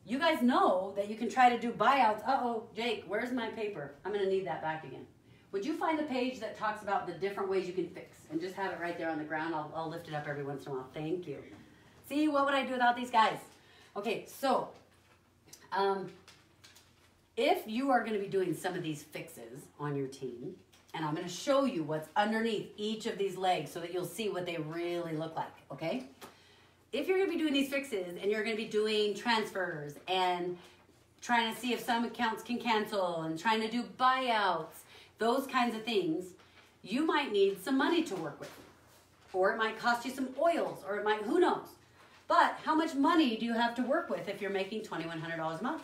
you guys know that you can try to do buyouts. Uh-oh, Jake, where's my paper? I'm going to need that back again. Would you find the page that talks about the different ways you can fix? And just have it right there on the ground. I'll lift it up every once in a while. Thank you. See, what would I do without these guys? Okay, so if you are going to be doing some of these fixes on your team, and I'm going to show you what's underneath each of these legs so that you'll see what they really look like, okay? If you're going to be doing these fixes and you're going to be doing transfers and trying to see if some accounts can cancel and trying to do buyouts, those kinds of things, you might need some money to work with. Or it might cost you some oils, or it might, who knows. But how much money do you have to work with if you're making $2,100 a month?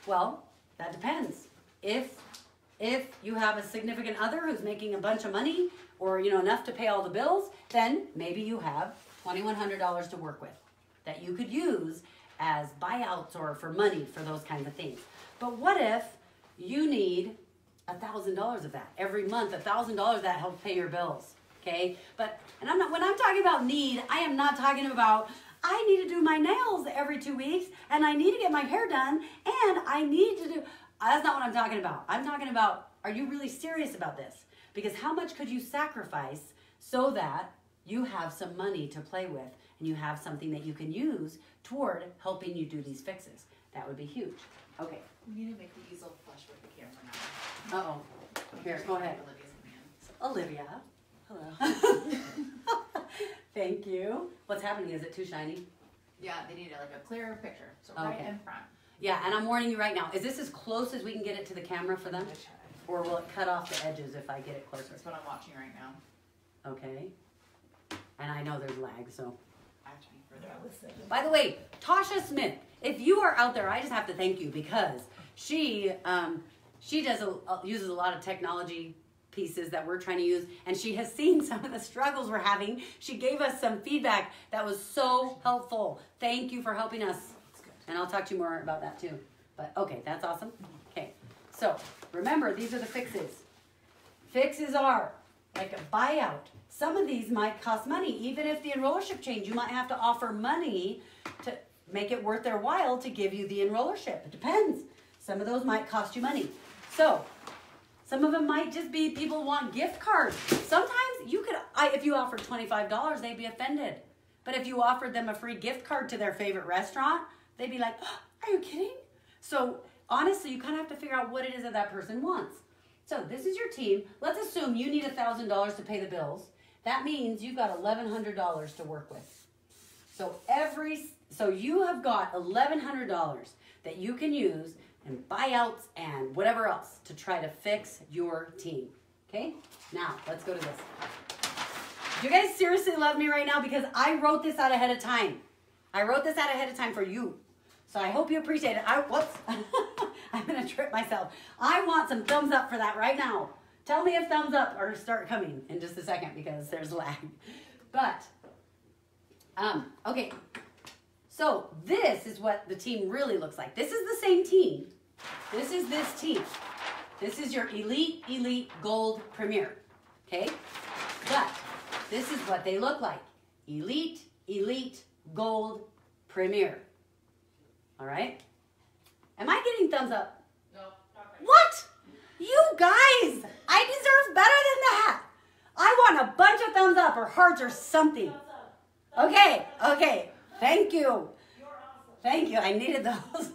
Well, that depends. If you have a significant other who's making a bunch of money, or enough to pay all the bills, then maybe you have $2,100 to work with that you could use as buyouts or for money for those kinds of things. But what if you need $1,000 of that every month? $1,000 that helps pay your bills. Okay, when I'm talking about need, I am not talking about I need to do my nails every 2 weeks and I need to get my hair done and I need to do. That's not what I'm talking about. I'm talking about, are you really serious about this? Because how much could you sacrifice so that you have some money to play with and you have something that you can use toward helping you do these fixes? That would be huge. Okay. We need to make the easel flush with the camera now. Uh-oh. Here, go ahead. Olivia's Olivia. Hello. Thank you. What's happening? Is it too shiny? Yeah, they need like a clearer picture. So right in front. Yeah, and I'm warning you right now. Is this as close as we can get it to the camera for them? Or will it cut off the edges if I get it closer? That's what I'm watching right now. Okay. And I know there's lag, so. I have to be further out. By the way, Tasha Smith, if you are out there, I just have to thank you because she uses a lot of technology pieces that we're trying to use, and she has seen some of the struggles we're having. She gave us some feedback that was so helpful. Thank you for helping us. And I'll talk to you more about that too. But okay, that's awesome. Okay, so remember, these are the fixes. Fixes are like a buyout. Some of these might cost money. Even if the enrollership change, you might have to offer money to make it worth their while to give you the enrollership. It depends. Some of those might cost you money. So some of them might just be people want gift cards. Sometimes you could, if you offered $25, they'd be offended. But if you offered them a free gift card to their favorite restaurant, they'd be like, oh, are you kidding? So honestly, you kind of have to figure out what it is that person wants. So this is your team. Let's assume you need $1,000 to pay the bills. That means you've got $1,100 to work with. So you have got $1,100 that you can use and buyouts and whatever else to try to fix your team. Okay? Now, let's go to this. Do you guys seriously love me right now? Because I wrote this out ahead of time. I wrote this out ahead of time for you. So I hope you appreciate it. Whoops. I'm going to trip myself. I want some thumbs up for that right now. Tell me if thumbs up or start coming in just a second because there's lag. But, okay. So this is what the team really looks like. This is the same team. This is this team. This is your Elite Gold Premier. Okay? But this is what they look like. Elite Gold Premier. All right? Am I getting thumbs up? No, not right. What? You guys, I deserve better than that. I want a bunch of thumbs up or hearts or something. Okay. Thank you. You're awesome. Thank you. I needed those.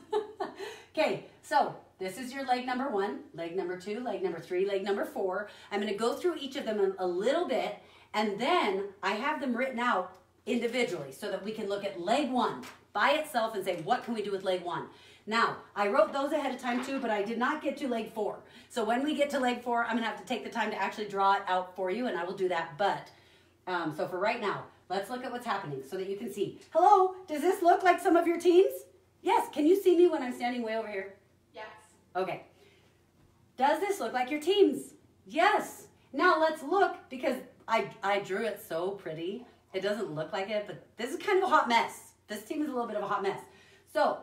Okay, so this is your leg number 1, leg number 2, leg number 3, leg number 4. I'm going to go through each of them a little bit, and then I have them written out individually so that we can look at leg 1 by itself and say, what can we do with leg 1? Now, I wrote those ahead of time too, but I did not get to leg 4. So when we get to leg 4, I'm going to have to take the time to actually draw it out for you, and I will do that. But, so for right now, let's look at what's happening so that you can see. Hello, does this look like some of your teams? Yes, can you see me when I'm standing way over here? Yes. Okay. Does this look like your teams? Yes. Now let's look, because I drew it so pretty. It doesn't look like it, but this is kind of a hot mess. This team is a little bit of a hot mess. So,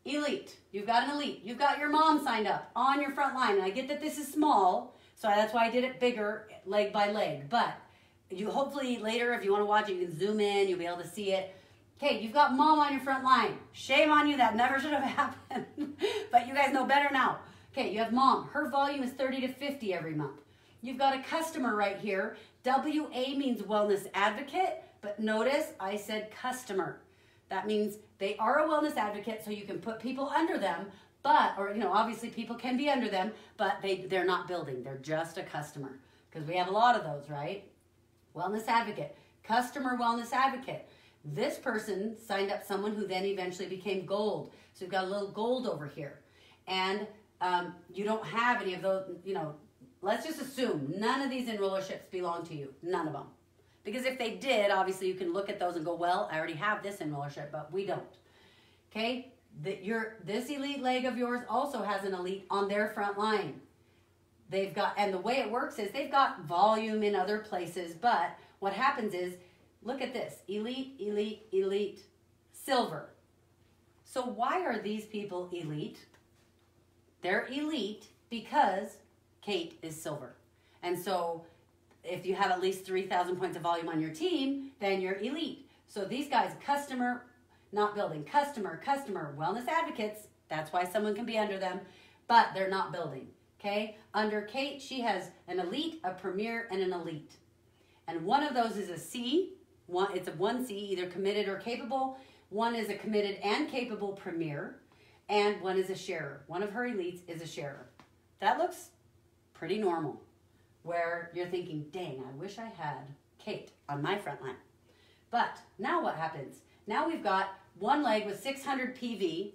Elite. You've got an Elite. You've got your mom signed up on your front line. And I get that this is small, so that's why I did it bigger, leg by leg. But you hopefully later, if you want to watch it, you can zoom in. You'll be able to see it. Okay, you've got mom on your front line. Shame on you. That never should have happened. But you guys know better now. Okay, you have mom. Her volume is 30 to 50 every month. You've got a customer right here. WA means wellness advocate, but notice I said customer. That means they are a wellness advocate, so you can put people under them, but, or, you know, obviously people can be under them, but they're not building. They're just a customer, because we have a lot of those, right? Wellness advocate, customer wellness advocate. This person signed up someone who then eventually became gold. So we've got a little gold over here. And you don't have any of those, let's just assume none of these enrollerships belong to you. None of them. Because if they did, obviously you can look at those and go, well, I already have this enrollership, but we don't. Okay? This elite leg of yours also has an elite on their front line. They've got, and the way it works is they've got volume in other places, but what happens is, look at this, elite, elite, elite, silver. So why are these people elite? They're elite because Kate is silver. And so if you have at least 3,000 points of volume on your team, then you're elite. So these guys, customer, not building, customer, wellness advocates, that's why someone can be under them, but they're not building. Okay, under Kate, she has an elite, a premier, and an elite. And one of those is a C. It's a 1C, either committed or capable. One is a committed and capable premier, and one is a sharer. One of her elites is a sharer. That looks pretty normal, where you're thinking, dang, I wish I had Kate on my front line. But now what happens? Now we've got one leg with 600 PV,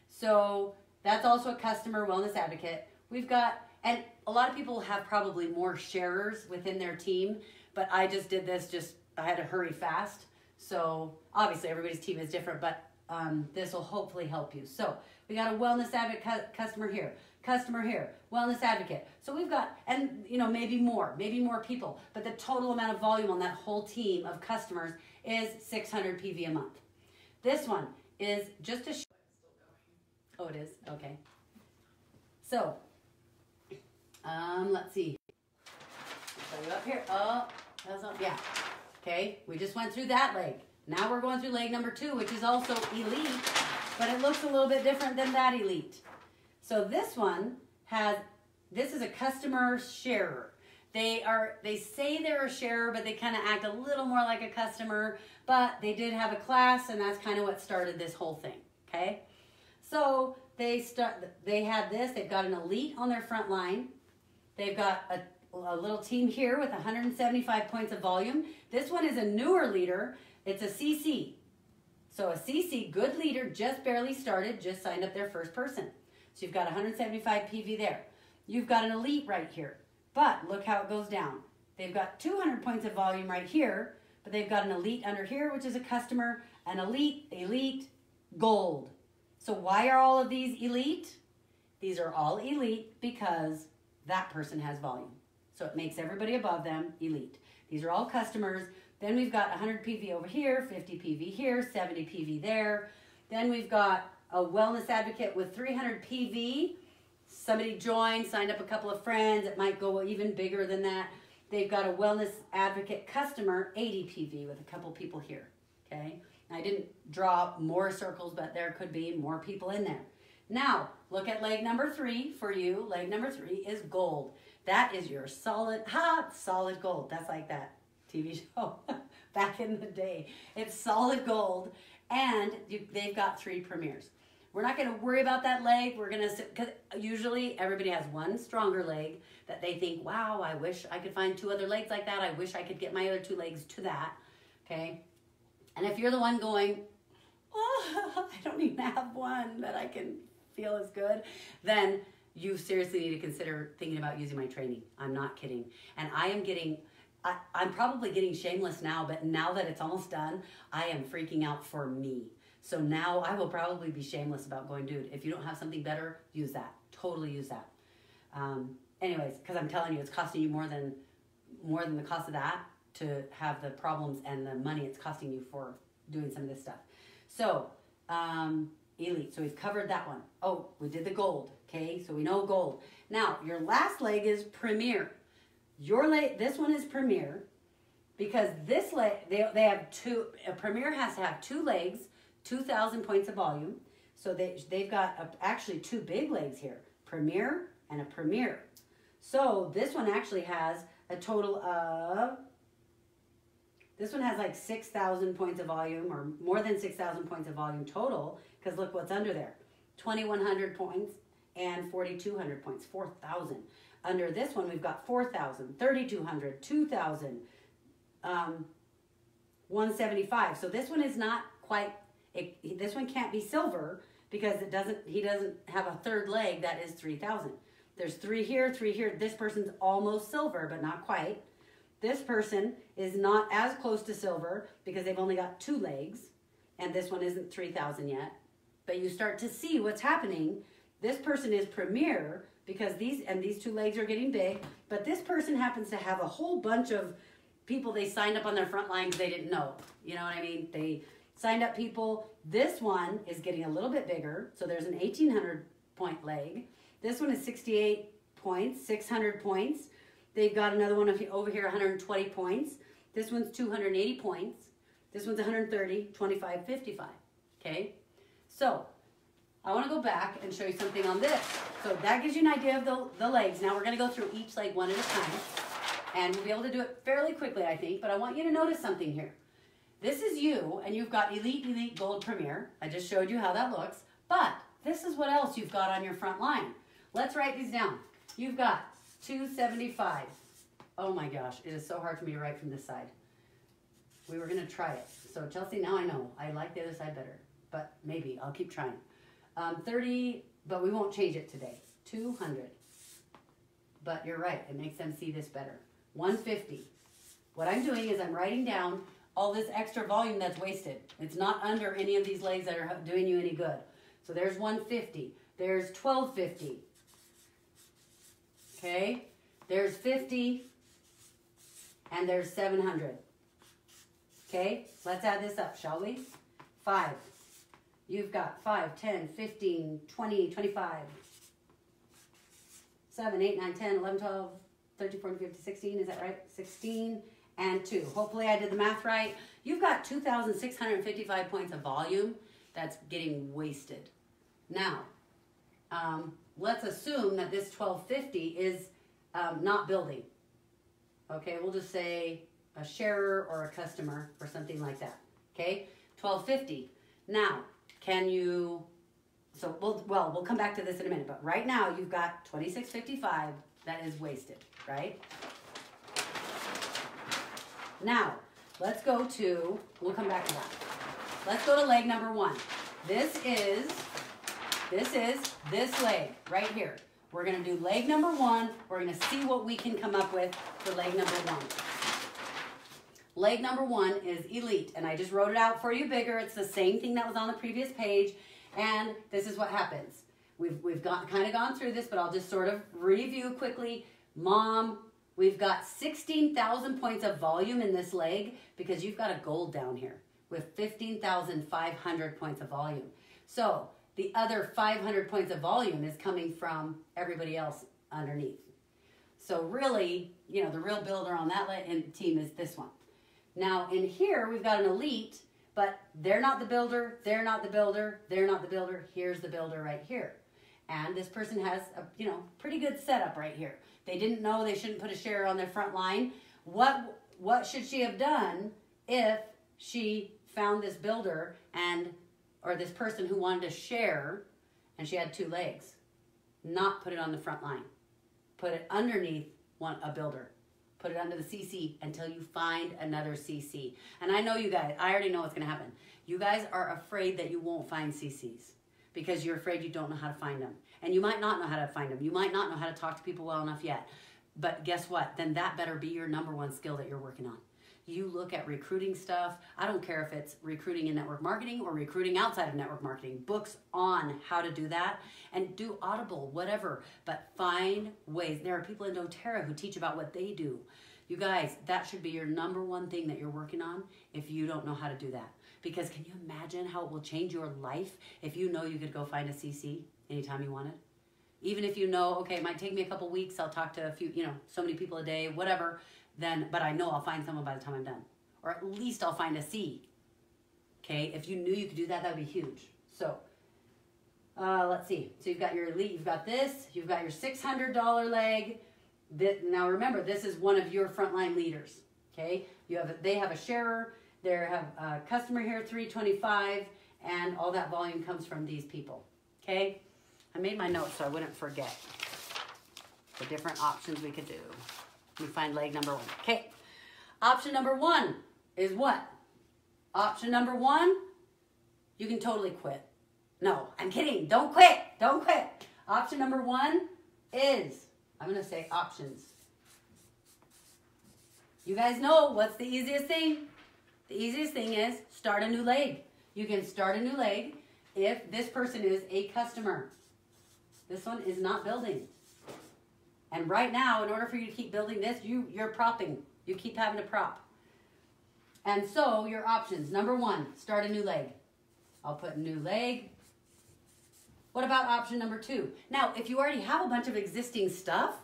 so that's also a customer wellness advocate. We've got, and a lot of people have probably more sharers within their team, but I just did this, I had to hurry fast. So obviously everybody's team is different, but this will hopefully help you. So we got a wellness advocate customer here, wellness advocate. So we've got, and maybe more people, but the total amount of volume on that whole team of customers is 600 PV a month. This one is just a, oh, it is, okay. So, let's see. Are you up here? Oh, that's up, yeah. Okay, we just went through that leg. Now we're going through leg number 2, which is also elite, but it looks a little bit different than that elite. So this one this is a customer sharer. They say they're a sharer, but they kind of act a little more like a customer, but they did have a class, and that's kind of what started this whole thing, okay? So they had this, they've got an elite on their front line. They've got a little team here with 175 points of volume. This one is a newer leader. It's a CC. So a CC, good leader, just barely started, just signed up their first person. So you've got 175 PV there. You've got an elite right here. But look how it goes down. They've got 200 points of volume right here, but they've got an elite under here, which is a customer, an elite, gold. So why are all of these elite? These are all elite because that person has volume. So it makes everybody above them elite. These are all customers. Then we've got 100 PV over here, 50 PV here, 70 PV there. Then we've got a wellness advocate with 300 PV. Somebody joined, signed up a couple of friends. It might go even bigger than that. They've got a wellness advocate customer, 80 PV with a couple people here, okay? I didn't draw more circles, but there could be more people in there. Now, look at leg number 3 for you. Leg number 3 is gold. That is your solid gold. That's like that TV show back in the day. It's solid gold, and they've got 3 premiers. We're not going to worry about that leg. We're going to, because usually everybody has one stronger leg that they think, wow, I wish I could find 2 other legs like that. I wish I could get my other 2 legs to that, okay? And if you're the one going, oh, I don't even have one that I can feel as good, then you seriously need to consider thinking about using my training. I'm not kidding. And I'm probably getting shameless now, but now that it's almost done, I am freaking out for me. So now I will probably be shameless about going, dude, if you don't have something better, use that. Totally use that. Anyways, because I'm telling you, it's costing you more than the cost of that to have the problems and the money it's costing you for doing some of this stuff. So, elite. So we've covered that one. Oh, we did the gold. Okay, so we know gold. Now, your last leg is premier. Your leg, this one is premier because this leg, they have 2, a premier has to have 2 legs, 2,000 points of volume. So they've got actually 2 big legs here, premier and a premier. So this one actually has a total of, this one has like 6,000 points of volume or more than 6,000 points of volume total, because look what's under there, 2,100 points and 4,200 points, 4,000. Under this one, we've got 4,000, 3,200, 2,000, 175. So this one is not quite, this one can't be silver because he doesn't have a third leg that is 3,000. There's 3 here, 3 here. This person's almost silver, but not quite. This person is not as close to silver because they've only got 2 legs, and this one isn't 3,000 yet. But you start to see what's happening. This person is premier because these 2 legs are getting big, but this person happens to have a whole bunch of people they signed up on their front line because they didn't know. You know what I mean? They signed up people. This one is getting a little bit bigger, so there's an 1,800 point leg. This one is 68 points, 600 points. They've got another one over here, 120 points. This one's 280 points. This one's 130, 25, 55. Okay? So, I want to go back and show you something on this. So that gives you an idea of the legs. Now we're going to go through each leg one at a time. And we'll be able to do it fairly quickly, I think. But I want you to notice something here. This is you, and you've got Elite, Elite, Gold, Premier. I just showed you how that looks. But this is what else you've got on your front line. Let's write these down. You've got 275. Oh my gosh, it is so hard for me to write from this side. We were going to try it. So Chelsea, now I know. I like the other side better. But maybe. I'll keep trying. 30, but we won't change it today. 200. But you're right. It makes them see this better. 150. What I'm doing is I'm writing down all this extra volume that's wasted. It's not under any of these legs that are doing you any good. So there's 150. There's 1250. Okay? There's 50. And there's 700. Okay? Let's add this up, shall we? 5. You've got 5, 10, 15, 20, 25, 7, 8, 9, 10, 11, 12, 13, 14, 15, 16. Is that right? 16 and 2. Hopefully I did the math right. You've got 2,655 points of volume that's getting wasted. Now, let's assume that this 1250 is not building. Okay, we'll just say a sharer or a customer or something like that. Okay, 1250. Now, can you, so we'll come back to this in a minute, but right now you've got 2655 that is wasted, right? Now, let's go to, we'll come back to that. Let's go to leg number 1. This is this leg right here. We're going to do leg number 1. We're going to see what we can come up with for leg number 1. Leg number 1 is Elite, and I just wrote it out for you bigger. It's the same thing that was on the previous page, and this is what happens. We've kind of gone through this, but I'll just sort of review quickly. Mom, we've got 16,000 points of volume in this leg because you've got a gold down here with 15,500 points of volume. So the other 500 points of volume is coming from everybody else underneath. So really, you know, the real builder on that team is this one. Now in here, we've got an Elite, but they're not the builder, they're not the builder, they're not the builder. Here's the builder right here. And this person has a, you know, pretty good setup right here. They didn't know they shouldn't put a sharer on their front line. What should she have done if she found this builder or this person who wanted to share and she had 2 legs? Not put it on the front line. Put it underneath a builder. Put it under the CC until you find another CC. And I know you guys, I already know what's going to happen. You guys are afraid that you won't find CCs because you're afraid you don't know how to find them. And you might not know how to find them. You might not know how to talk to people well enough yet. But guess what? Then that better be your number 1 skill that you're working on. You look at recruiting stuff. I don't care if it's recruiting in network marketing or recruiting outside of network marketing. Books on how to do that and do Audible, whatever. But find ways. There are people in doTERRA who teach about what they do. You guys, that should be your number 1 thing that you're working on if you don't know how to do that. Because can you imagine how it will change your life if you know you could go find a CC anytime you wanted? Even if you know, okay, it might take me a couple weeks, I'll talk to a few, you know, so many people a day, whatever, then, but I know I'll find someone by the time I'm done. Or at least I'll find a C. Okay, if you knew you could do that, that would be huge. So, let's see. So you've got your Elite, you've got this, you've got your $600 leg. Now remember, this is one of your frontline leaders. Okay, they have a sharer, they have a customer here, 325, and all that volume comes from these people. Okay, I made my notes so I wouldn't forget the different options we could do. We find leg number 1. Okay, option number 1 is what? Option number 1, you can totally quit. No, I'm kidding. Don't quit. Don't quit. Option number 1 is, I'm going to say options. You guys know what's the easiest thing? The easiest thing is start a new leg. You can start a new leg if this person is a customer. This one is not building. And right now, in order for you to keep building this, you're propping. You keep having to prop. And so your options. Number 1, start a new leg. I'll put new leg. What about option number 2? Now, if you already have a bunch of existing stuff,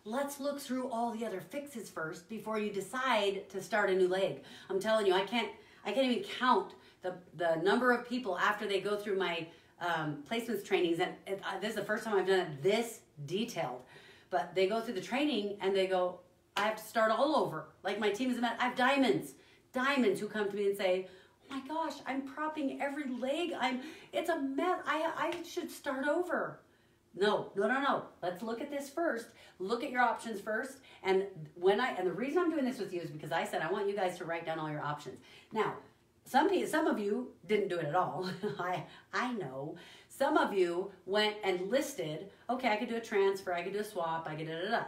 let's look through all the other fixes first before you decide to start a new leg. I'm telling you, I can't even count the number of people after they go through my placements trainings. And this is the first time I've done it this detailed. But they go through the training and they go, I have to start all over. Like my team is I have diamonds who come to me and say, oh my gosh, I'm propping every leg. It's a mess. I should start over. No. Let's look at this first. Look at your options first. And the reason I'm doing this with you is because I said I want you guys to write down all your options. Now, some of you didn't do it at all. I know. Some of you went and listed, okay, I could do a transfer, I could do a swap, I could da-da-da.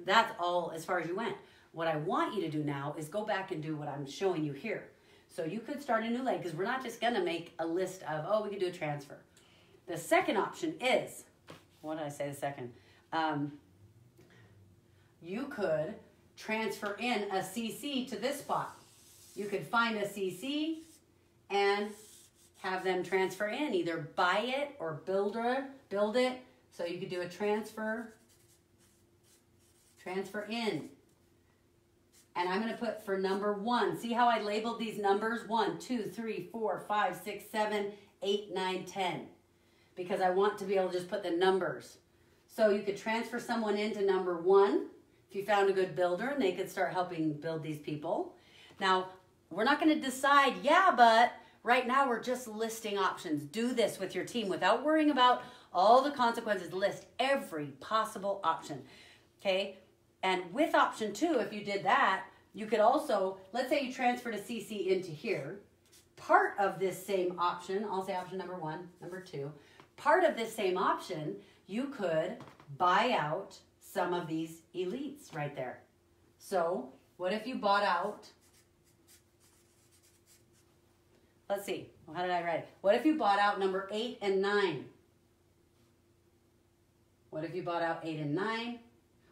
That's all as far as you went. What I want you to do now is go back and do what I'm showing you here. So you could start a new leg because we're not just going to make a list of, oh, we could do a transfer. The second option is, what did I say the second? You could transfer in a CC to this spot. You could find a CC and have them transfer in, either buy it or build it. So you could do a transfer in. And I'm going to put for number 1. See how I labeled these numbers? 1, 2, 3, 4, 5, 6, 7, 8, 9, 10. Because I want to be able to just put the numbers. So you could transfer someone into number 1 if you found a good builder and they could start helping build these people. Now, we're not going to decide, but right now we're just listing options. Do this with your team without worrying about all the consequences. List every possible option, okay? And with option 2, if you did that, you could also, let's say you transferred a CC into here. Part of this same option, I'll say option number 1, number 2, part of this same option, you could buy out some of these elites right there. So what if you bought out, let's see, how did I write it? What if you bought out number 8 and 9? What if you bought out 8 and 9?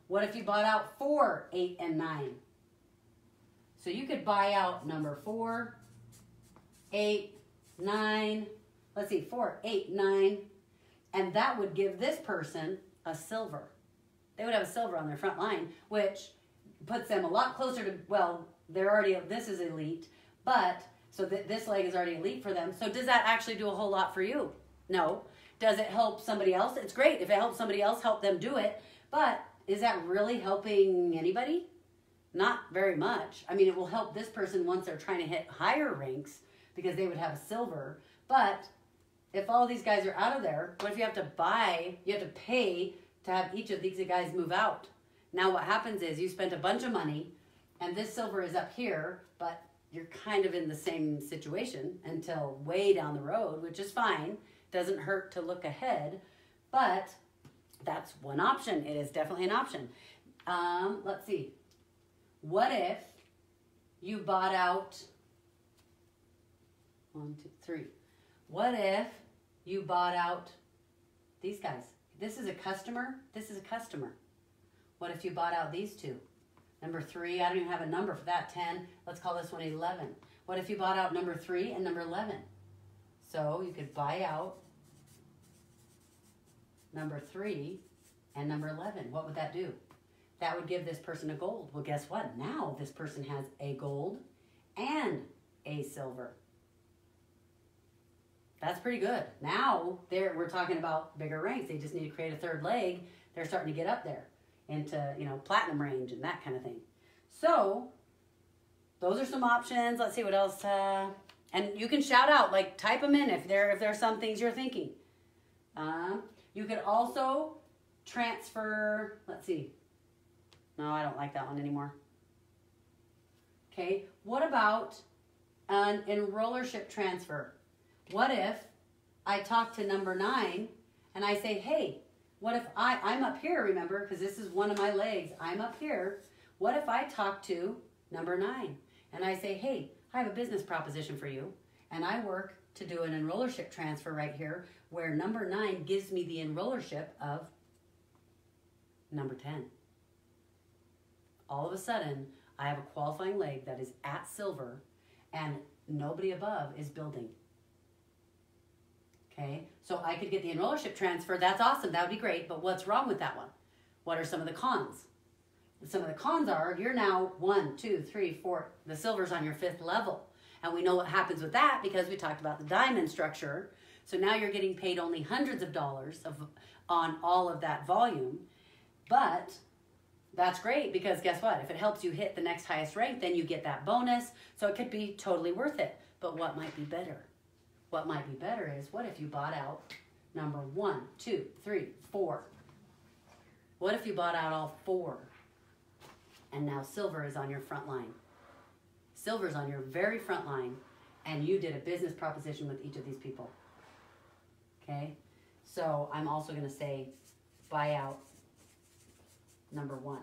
What if you bought out 4, 8, and 9? So you could buy out number 4, 8, 9. Let's see, 4, 8, 9. And that would give this person a silver. They would have a silver on their front line, which puts them a lot closer to, well, they're already, this is elite, but, so this leg is already elite for them. So does that actually do a whole lot for you? No. Does it help somebody else? It's great. If it helps somebody else, help them do it. But is that really helping anybody? Not very much. I mean, it will help this person once they're trying to hit higher ranks because they would have a silver. But if all these guys are out of there, what if you have to buy, you have to pay to have each of these guys move out? Now what happens is you spent a bunch of money and this silver is up here, but you're kind of in the same situation until way down the road, which is fine. Doesn't hurt to look ahead, but that's one option. It is definitely an option. Let's see. What if you bought out 1, 2, 3? What if you bought out these guys? This is a customer. This is a customer. What if you bought out these two? Number 3, I don't even have a number for that. 10. Let's call this one 11. What if you bought out number 3 and number 11? So you could buy out number 3 and number 11. What would that do? That would give this person a gold. Well, guess what? Now this person has a gold and a silver. That's pretty good. Now we're talking about bigger ranks. They just need to create a third leg. They're starting to get up there into, platinum range and that kind of thing. So those are some options. Let's see what else. And you can shout out, like type them in if there's some things you're thinking. You could also transfer, let's see. No, I don't like that one anymore. Okay, what about an enrollership transfer. What if I talk to number 9 and I say, hey, what if I'm up here, remember, because this is one of my legs. I'm up here. What if I talk to number 9 and I say, hey, I have a business proposition for you, and I work to do an enrollership transfer right here where number 9 gives me the enrollership of number 10. All of a sudden, I have a qualifying leg that is at silver and nobody above is building. Okay, so I could get the enrollership transfer. That's awesome. That would be great. But what's wrong with that one? What are some of the cons? Some of the cons are you're now 1, 2, 3, 4. The silver's on your 5th level. And we know what happens with that because we talked about the diamond structure. So now you're getting paid only hundreds of dollars on all of that volume. But that's great because guess what? If it helps you hit the next highest rank, then you get that bonus. So it could be totally worth it. But what might be better? What might be better is, what if you bought out number 1, 2, 3, 4? What if you bought out all 4? And now silver is on your front line. Silver's on your very front line, and you did a business proposition with each of these people. Okay? So I'm also going to say buy out number 1.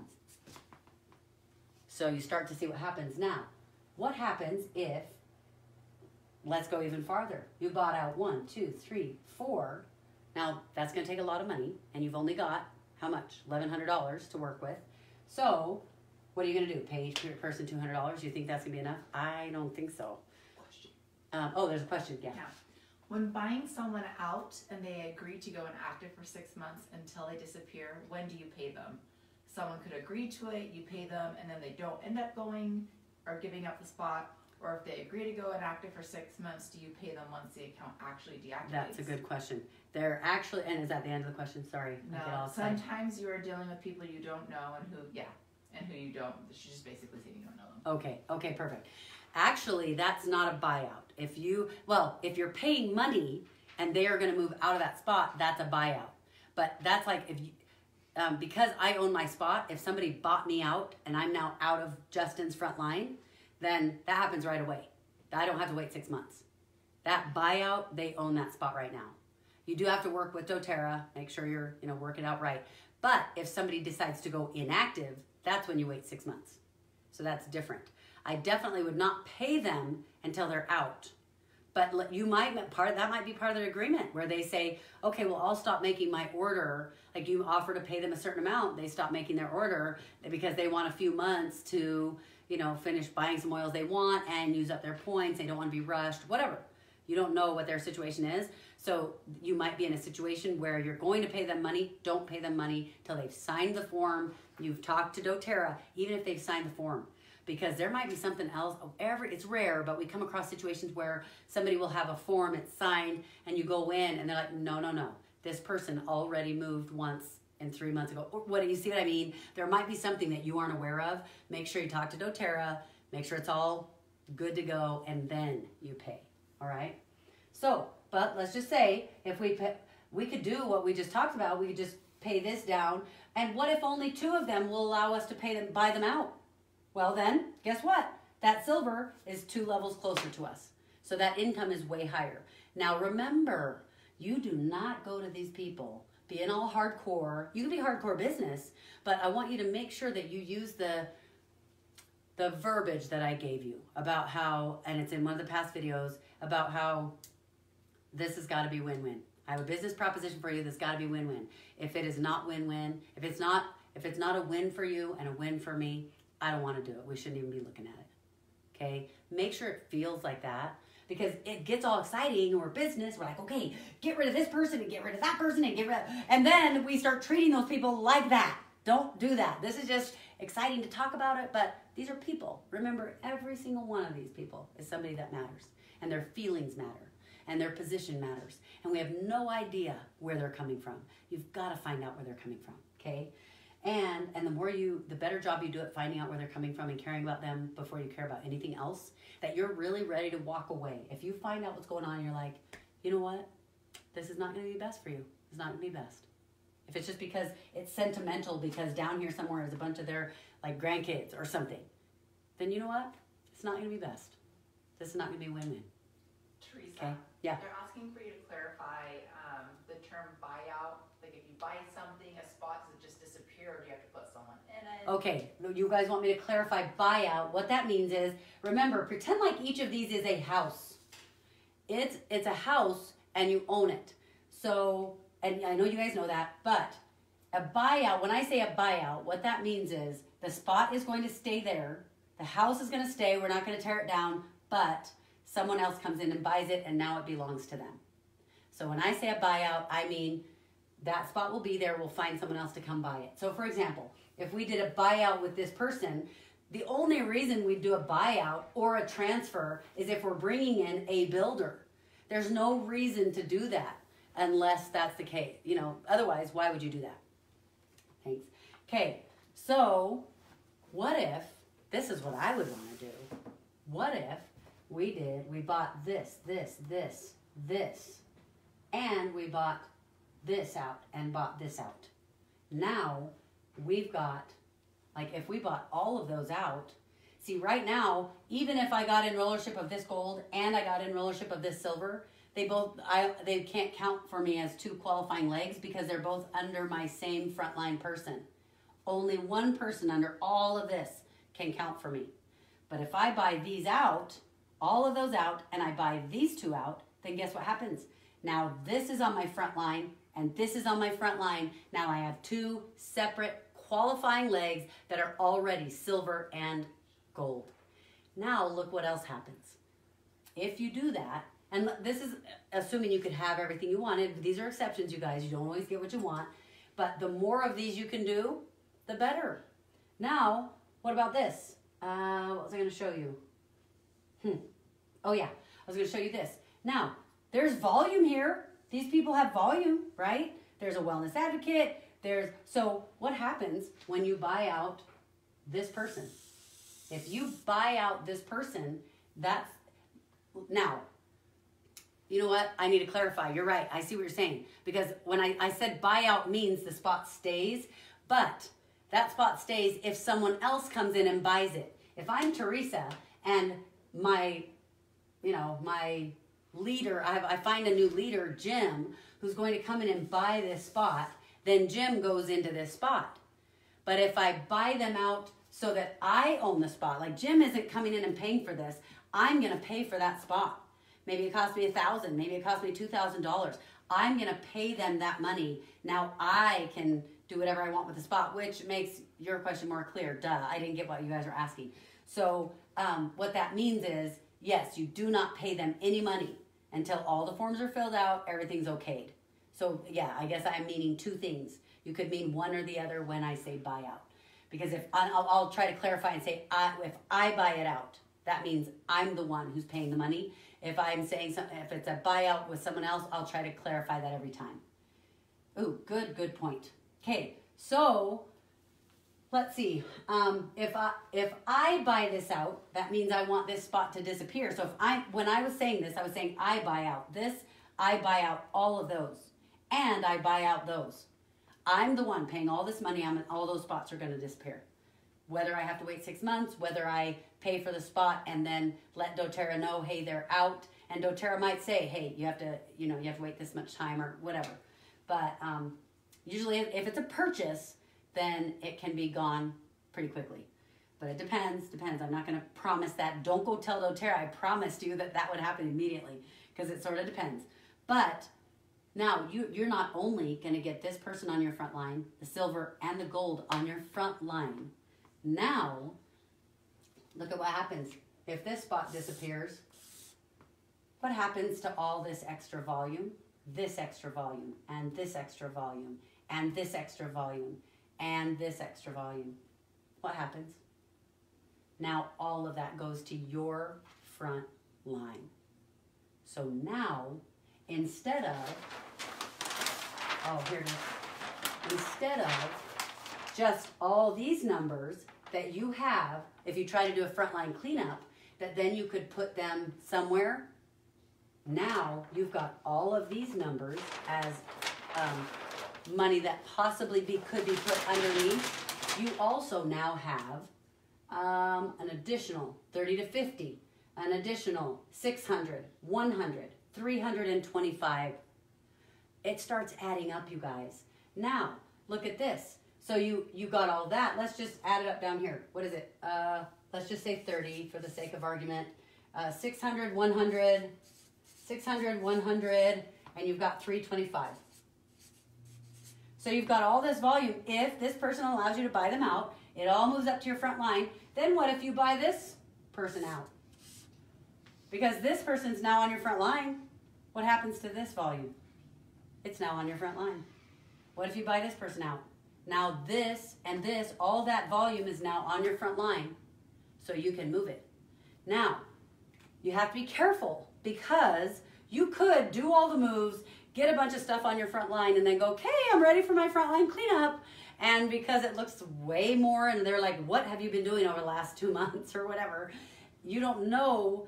So you start to see what happens now. What happens if, let's go even farther. You bought out 1, 2, 3, 4. Now, that's going to take a lot of money, and you've only got, how much? $1,100 to work with. So, what are you going to do? Pay each person $200? You think that's going to be enough? I don't think so. Question. Oh, there's a question. Yeah. Yeah. When buying someone out and they agree to go inactive for 6 months until they disappear, when do you pay them? Someone could agree to it, you pay them, and then they don't end up going or giving up the spot. Or if they agree to go inactive for 6 months, do you pay them once the account actually deactivates? That's a good question. They're actually, and is that the end of the question? Sorry. No, sometimes you are dealing with people you don't know and who you don't. She's just basically saying you don't know them. Okay, perfect. Actually, that's not a buyout. If you're paying money and they are going to move out of that spot, that's a buyout. But that's like if you, because I own my spot, if somebody bought me out and I'm now out of Justin's front line, then that happens right away. I don't have to wait 6 months. That buyout, they own that spot right now. You do have to work with doTERRA, make sure you're working out right. But if somebody decides to go inactive, that's when you wait 6 months. So that's different. I definitely would not pay them until they're out. But that might be part of their agreement where they say, okay, well, I'll stop making my order. Like you offer to pay them a certain amount, they stop making their order because they want a few months to finish buying some oils they want and use up their points. They don't want to be rushed, whatever. You don't know what their situation is. So you might be in a situation where you're going to pay them money. Don't pay them money till they've signed the form. You've talked to doTERRA, even if they've signed the form. Because there might be something else. It's rare, but we come across situations where somebody will have a form, it's signed, and you go in and they're like, no. This person already moved once and 3 months ago. What do you see what I mean? There might be something that you aren't aware of. Make sure you talk to doTERRA, make sure it's all good to go, and then you pay. All right? So, but let's just say if we could do what we just talked about, we could just pay this down. And what if only 2 of them will allow us to buy them out? Well then, guess what? That silver is 2 levels closer to us. So that income is way higher. Now remember, you do not go to these people being all hardcore. You can be hardcore business, but I want you to make sure that you use the verbiage that I gave you about how, and it's in one of the past videos, about how this has got to be win-win. I have a business proposition for you that's got to be win-win. If it is not win-win, if it's not a win for you and a win for me, I don't want to do it. We shouldn't even be looking at it. Okay? Make sure it feels like that because it gets all exciting and we're business. We're like, okay, get rid of this person and get rid of that person and then we start treating those people like that. Don't do that. This is just exciting to talk about it, but these are people. Remember, every single one of these people is somebody that matters and their feelings matter and their position matters. And we have no idea where they're coming from. You've got to find out where they're coming from, okay? And the better job you do at finding out where they're coming from and caring about them before you care about anything else, that you're really ready to walk away. If you find out what's going on and you're like, you know what? This is not going to be best for you. It's not going to be best. If it's just because it's sentimental because down here somewhere is a bunch of their like grandkids or something, then you know what? It's not going to be best. This is not going to be a win-win. Teresa. Okay. Yeah. They're asking for you to clarify the term buyout. Like if you buy something, a spot, does it just disappear, or do you have to put someone in it? Okay, you guys want me to clarify buyout? What that means is, remember, pretend like each of these is a house. It's a house and you own it. So, and I know you guys know that, but a buyout, when I say a buyout, what that means is the spot is going to stay there, the house is going to stay, we're not going to tear it down, but someone else comes in and buys it and now it belongs to them. So when I say a buyout, I mean that spot will be there, we'll find someone else to come buy it. So for example, if we did a buyout with this person, the only reason we do a buyout or a transfer is if we're bringing in a builder. There's no reason to do that unless that's the case. You know, otherwise, why would you do that? Thanks. Okay, so what if, this is what I would want to do. What if we bought this, and we bought this out and bought this out. Now, we've got, like if we bought all of those out, see right now, even if I got enrollership of this gold and I got enrollership of this silver, they can't count for me as two qualifying legs because they're both under my same frontline person. Only one person under all of this can count for me. But if I buy these out, all of those out, and I buy these two out, then guess what happens? Now this is on my front line and this is on my front line. Now I have two separate qualifying legs that are already silver and gold. Now look what else happens. If you do that, and this is assuming you could have everything you wanted. These are exceptions, you guys. You don't always get what you want. But the more of these you can do, the better. Now, what about this? What was I going to show you? Oh yeah, I was going to show you this. Now, there's volume here. These people have volume, right? There's a wellness advocate. So what happens when you buy out this person? If you buy out this person, now, you know what? I need to clarify. You're right. I see what you're saying. Because when I said buyout means the spot stays, but that spot stays if someone else comes in and buys it. If I'm Teresa and my leader, I find a new leader, Jim, who's going to come in and buy this spot, then Jim goes into this spot. But if I buy them out so that I own the spot, like Jim isn't coming in and paying for this, I'm going to pay for that spot. Maybe it cost me $1,000, maybe it cost me $2,000. I'm going to pay them that money. Now I can do whatever I want with the spot, which makes your question more clear. Duh, I didn't get what you guys are asking. So what that means is, yes, you do not pay them any money until all the forms are filled out, everything's okayed. So yeah, I guess I'm meaning two things. You could mean one or the other when I say buyout. Because if I'll try to clarify and say, if I buy it out, that means I'm the one who's paying the money. If I'm saying something, if it's a buyout with someone else, I'll try to clarify that every time. Ooh, good point. Okay, so let's see. If I buy this out, that means I want this spot to disappear. So when I was saying this, I was saying I buy out this, I buy out all of those, and I buy out those. I'm the one paying all this money, all those spots are going to disappear. Whether I have to wait 6 months, whether I pay for the spot and then let doTERRA know, hey, they're out. And doTERRA might say, hey, you have to wait this much time or whatever. But usually if it's a purchase, then it can be gone pretty quickly. But it depends. I'm not going to promise that. Don't go tell doTERRA I promised you that would happen immediately, because it sort of depends. But now you're not only going to get this person on your front line, the silver and the gold on your front line. Now, look at what happens. If this spot disappears, what happens to all this extra volume, this extra volume, and this extra volume, and this extra volume, and this extra volume? What happens? Now all of that goes to your front line. So now, instead of just all these numbers that you have, if you try to do a frontline cleanup, that then you could put them somewhere. Now you've got all of these numbers as money that possibly could be put underneath. You also now have an additional 30 to 50 an additional 600, 100, 325. It starts adding up, you guys. Now, look at this. So you got all that. Let's just add it up down here. What is it? Let's just say 30 for the sake of argument. 600, 100, 600, 100, and you've got 325. So you've got all this volume. If this person allows you to buy them out, it all moves up to your front line. Then what if you buy this person out? Because this person's now on your front line. What happens to this volume? It's now on your front line. What if you buy this person out? Now this and this, all that volume is now on your front line, so you can move it. Now, you have to be careful because you could do all the moves, get a bunch of stuff on your front line, and then go, okay, I'm ready for my front line cleanup. And because it looks way more, and they're like, what have you been doing over the last 2 months or whatever, you don't know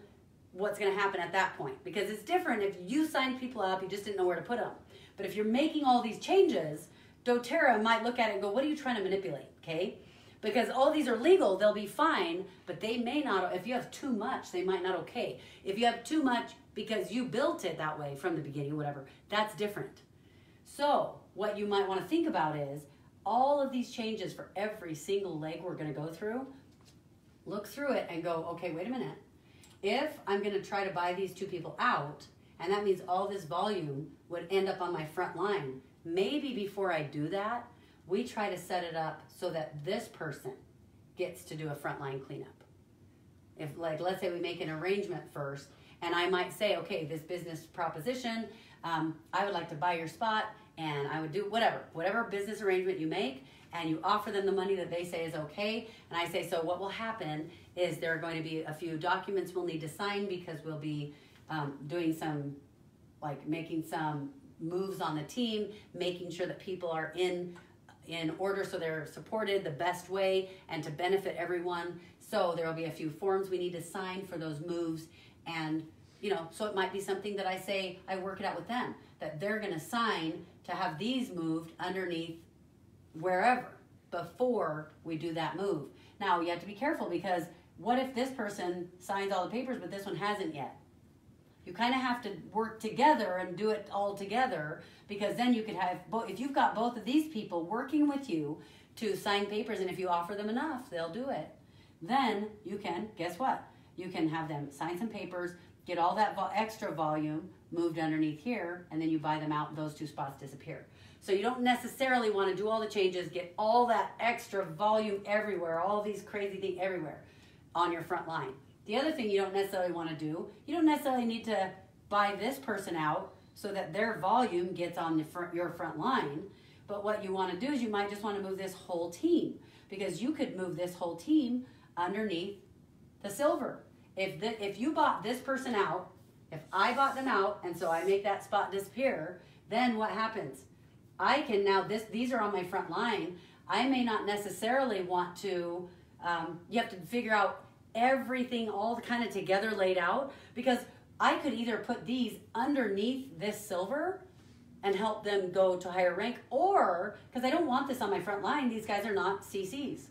what's going to happen at that point. Because it's different if you signed people up, you just didn't know where to put them. But if you're making all these changes, doTERRA might look at it and go, what are you trying to manipulate, okay? Because all these are legal, they'll be fine, but they may not, if you have too much, they might not okay. If you have too much because you built it that way from the beginning, whatever, that's different. So what you might want to think about is all of these changes for every single leg we're going to go through, look through it and go, okay, wait a minute. If I'm going to try to buy these two people out, and that means all this volume would end up on my front line, maybe before I do that, we try to set it up so that this person gets to do a frontline cleanup. If, like, let's say we make an arrangement first, and I might say, okay, this business proposition, I would like to buy your spot, and I would do whatever business arrangement you make, and you offer them the money that they say is okay, and I say, so what will happen is there are going to be a few documents we'll need to sign because we'll be doing some, like making some moves on the team, making sure that people are in order so they're supported the best way and to benefit everyone. So there will be a few forms we need to sign for those moves. And, you know, so it might be something that I say, I work it out with them, that they're going to sign to have these moved underneath wherever before we do that move. Now, you have to be careful because what if this person signs all the papers, but this one hasn't yet? You kind of have to work together and do it all together because then you could have, if you've got both of these people working with you to sign papers, and if you offer them enough, they'll do it. Then you can, guess what? You can have them sign some papers, get all that extra volume moved underneath here, and then you buy them out and those two spots disappear. So you don't necessarily want to do all the changes, get all that extra volume everywhere, all these crazy things everywhere on your front line. The other thing you don't necessarily want to do, you don't necessarily need to buy this person out so that their volume gets on your front line. But what you want to do is you might just want to move this whole team because you could move this whole team underneath the silver. If you bought this person out, if I bought them out and so I make that spot disappear, then what happens? I can now, these are on my front line. I may not necessarily want to, you have to figure out everything all kind of together laid out because I could either put these underneath this silver and help them go to higher rank, or because I don't want this on my front line, these guys are not CCs.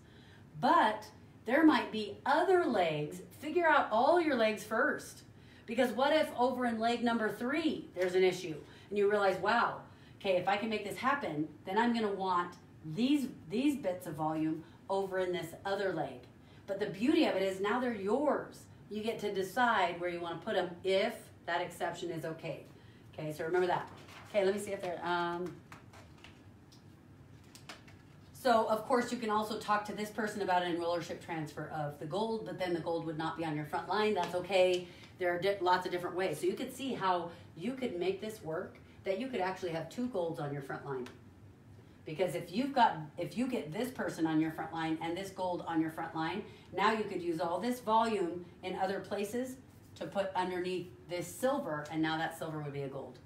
But there might be other legs. Figure out all your legs first. Because what if over in leg number 3 there's an issue and you realize, wow, okay, if I can make this happen, then I'm going to want these bits of volume over in this other leg. But the beauty of it is now they're yours. You get to decide where you want to put them if that exception is okay. Okay, so remember that. Okay, let me see if they're... So, of course, you can also talk to this person about an enrollership transfer of the gold, but then the gold would not be on your front line. That's okay. There are lots of different ways. So you could see how you could make this work, that you could actually have 2 golds on your front line. Because if you get this person on your front line and this gold on your front line, now you could use all this volume in other places to put underneath this silver, and now that silver would be a gold.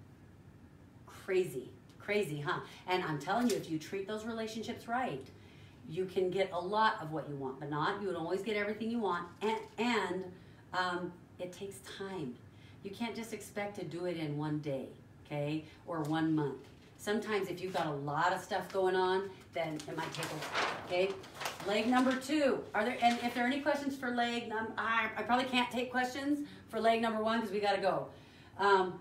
Crazy. Crazy, huh? And I'm telling you, if you treat those relationships right, you can get a lot of what you want, but not, you would always get everything you want, and it takes time. You can't just expect to do it in one day, okay, or 1 month. Sometimes if you've got a lot of stuff going on, then it might take a while, okay? Leg number 2. And if there are any questions for leg, I probably can't take questions for leg number 1 because we got to go.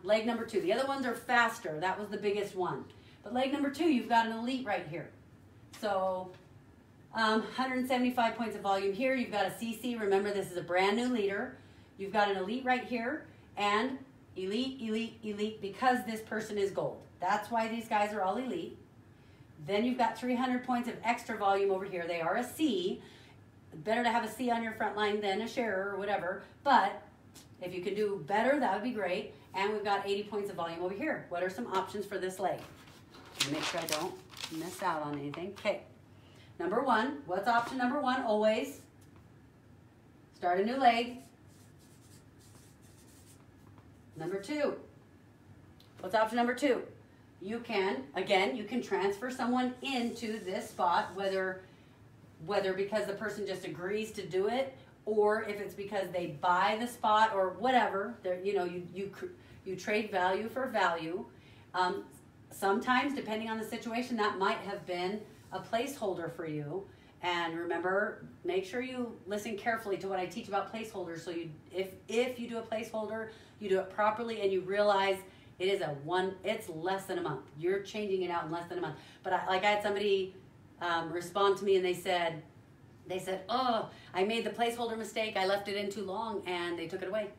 Leg number 2. The other ones are faster. That was the biggest one. But leg number 2, you've got an elite right here. So 175 points of volume here. You've got a CC. Remember, this is a brand new leader. You've got an elite right here. And elite, elite, elite, because this person is gold. That's why these guys are all elite. Then you've got 300 points of extra volume over here. They are a C. Better to have a C on your front line than a sharer or whatever. But if you could do better, that would be great. And we've got 80 points of volume over here. What are some options for this leg? Make sure I don't miss out on anything. Okay. Number 1. What's option number 1? Always start a new leg. Number 2. What's option number 2? You can transfer someone into this spot, whether because the person just agrees to do it, or if it's because they buy the spot or whatever. You trade value for value. Sometimes, depending on the situation, that might have been a placeholder for you. And remember, make sure you listen carefully to what I teach about placeholders. So if you do a placeholder, you do it properly, and you realize it's less than a month. You're changing it out in less than a month. But I had somebody respond to me, and they said, oh, I made the placeholder mistake. I left it in too long, and they took it away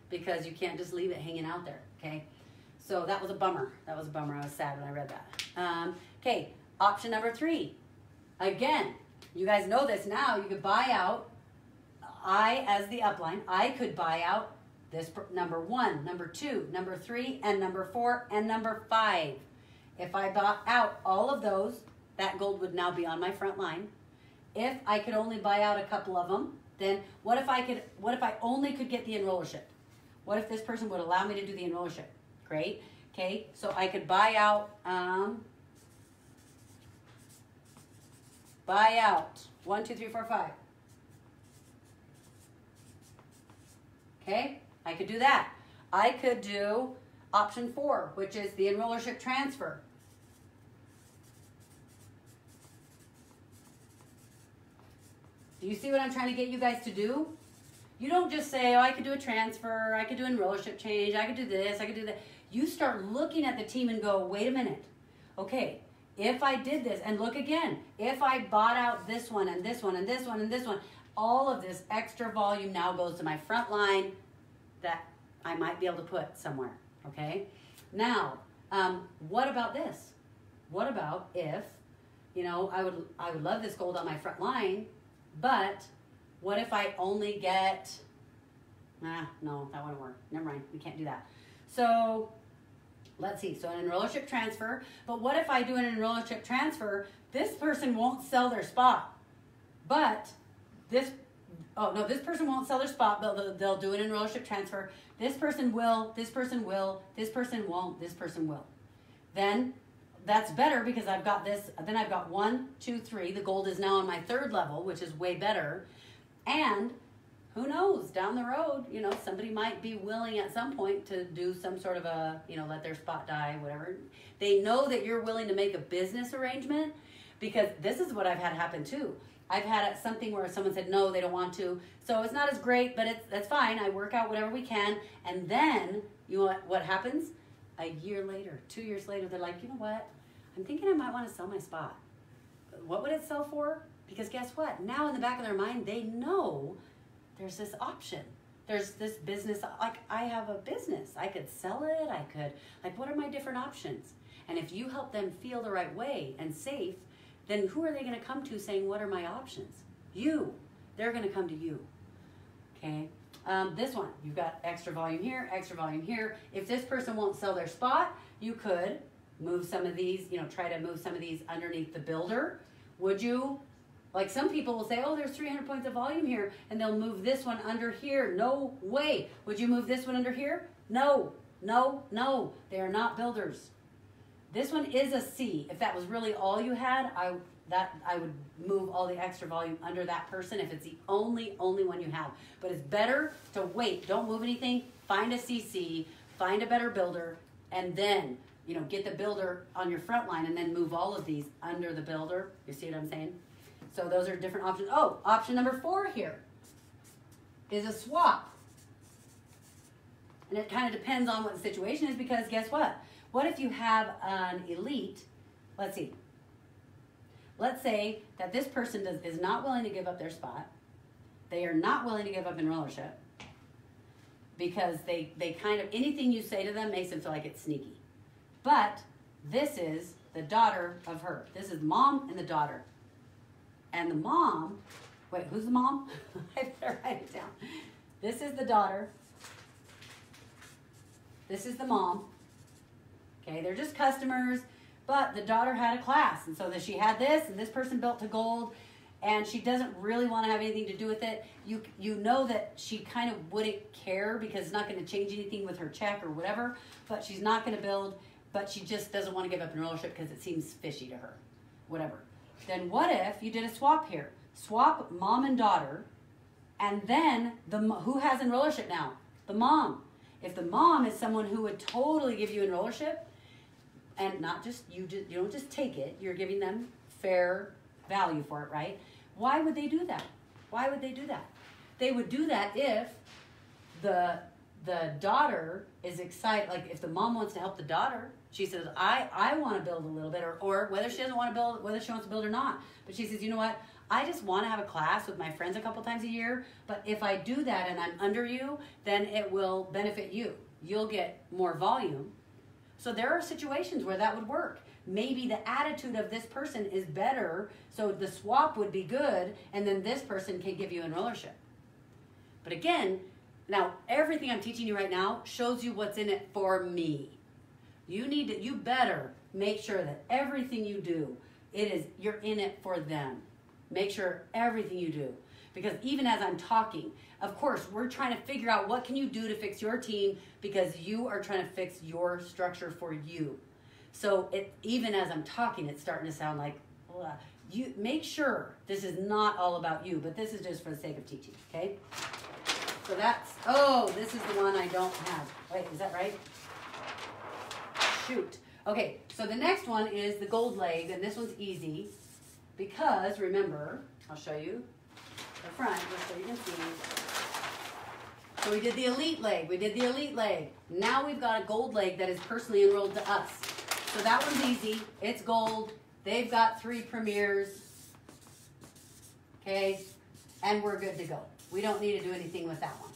because you can't just leave it hanging out there. Okay. So that was a bummer. I was sad when I read that. Okay, option number 3. Again, you guys know this now. You could buy out, as the upline, I could buy out this number 1, number 2, number 3, and number 4, and number 5. If I bought out all of those, that gold would now be on my front line. If I could only buy out a couple of them, then what if I only could get the enrollership? What if this person would allow me to do the enrollership? Great. Okay, so I could buy out 1, 2, 3, 4, 5. Okay, I could do that. I could do option 4, which is the enrollership transfer. Do you see what I'm trying to get you guys to do? You don't just say, oh, I could do a transfer, I could do an enrollership change, I could do this, I could do that. You start looking at the team and go, wait a minute. Okay, if I did this, and look again, if I bought out this one and this one and this one and this one, all of this extra volume now goes to my front line that I might be able to put somewhere, okay? Now, what about this? What about if, I would love this gold on my front line, but what if I only get, no, that wouldn't work. Never mind, we can't do that. So, let's see, so an enrollership transfer, but what if I do an enrollership transfer, this person won't sell their spot, but this person won't sell their spot, but they'll do an enrollership transfer. This person will, this person will, this person won't, this person will. Then that's better because I've got this, then I've got 1, 2, 3. The gold is now on my 3rd level, which is way better. And who knows, down the road, somebody might be willing at some point to do some sort of a, let their spot die, whatever. They know that you're willing to make a business arrangement, because this is what I've had happen too. I've had something where someone said, no, they don't want to. So it's not as great, but that's fine. I work out whatever we can. And then, what happens? A year later, 2 years later, they're like, you know what? I'm thinking I might want to sell my spot. What would it sell for? Because guess what? Now in the back of their mind, they know there's this option. There's this business, like I have a business. I could sell it, what are my different options? And if you help them feel the right way and safe, then who are they gonna come to saying, what are my options? You. They're gonna come to you, okay? This one, you've got extra volume here, extra volume here. If this person won't sell their spot, you could move some of these, try to move some of these underneath the builder. Would you? Like some people will say, oh, there's 300 points of volume here, and they'll move this one under here. No way. Would you move this one under here? No, no, no. They are not builders. This one is a C. If that was really all you had, I would move all the extra volume under that person if it's the only one you have. But it's better to wait. Don't move anything. Find a CC. Find a better builder. And then get the builder on your front line and then move all of these under the builder. You see what I'm saying? So those are different options. Oh, option number 4 here is a swap. And it kind of depends on what the situation is, because guess what? What if you have an elite? Let's see. Let's say that this person is not willing to give up their spot. They are not willing to give up enrollership because they kind of, anything you say to them makes them feel like it's sneaky. But this is the daughter of her. This is mom and the daughter. And the mom, wait, who's the mom? I better write it down. This is the daughter. This is the mom. Okay, they're just customers, but the daughter had a class. And so that she had this, and this person built to gold, and she doesn't really want to have anything to do with it. You know that she kind of wouldn't care because it's not going to change anything with her check or whatever, but she's not going to build, but she just doesn't want to give up enrollership because it seems fishy to her, whatever. Then what if you did a swap here? Swap mom and daughter, and then who has enrollership now? The mom. If the mom is someone who would totally give you enrollership, and not just, you don't just take it, you're giving them fair value for it, right? Why would they do that? Why would they do that? They would do that if the daughter is excited, like if the mom wants to help the daughter, she says, I want to build a little bit, or whether she doesn't want to build, whether she wants to build or not. But she says, you know what? I just want to have a class with my friends a couple times a year, but if I do that and I'm under you, then it will benefit you. You'll get more volume. So there are situations where that would work. Maybe the attitude of this person is better, so the swap would be good, and then this person can give you enrollership. But again, now everything I'm teaching you right now shows you what's in it for me. You better make sure that everything you do, you're in it for them. Make sure everything you do. Because even as I'm talking, of course, we're trying to figure out what can you do to fix your team, because you are trying to fix your structure for you. So even as I'm talking, it's starting to sound like, you make sure this is not all about you, but this is just for the sake of teaching, okay? So this is the one I don't have. Wait, is that right? Shoot. Okay, so the next one is the gold leg, and this one's easy because, remember, I'll show you the front just so you can see. So we did the elite leg. Now we've got a gold leg that is personally enrolled to us. So that one's easy. It's gold. They've got 3 premiers. Okay? And we're good to go. We don't need to do anything with that one.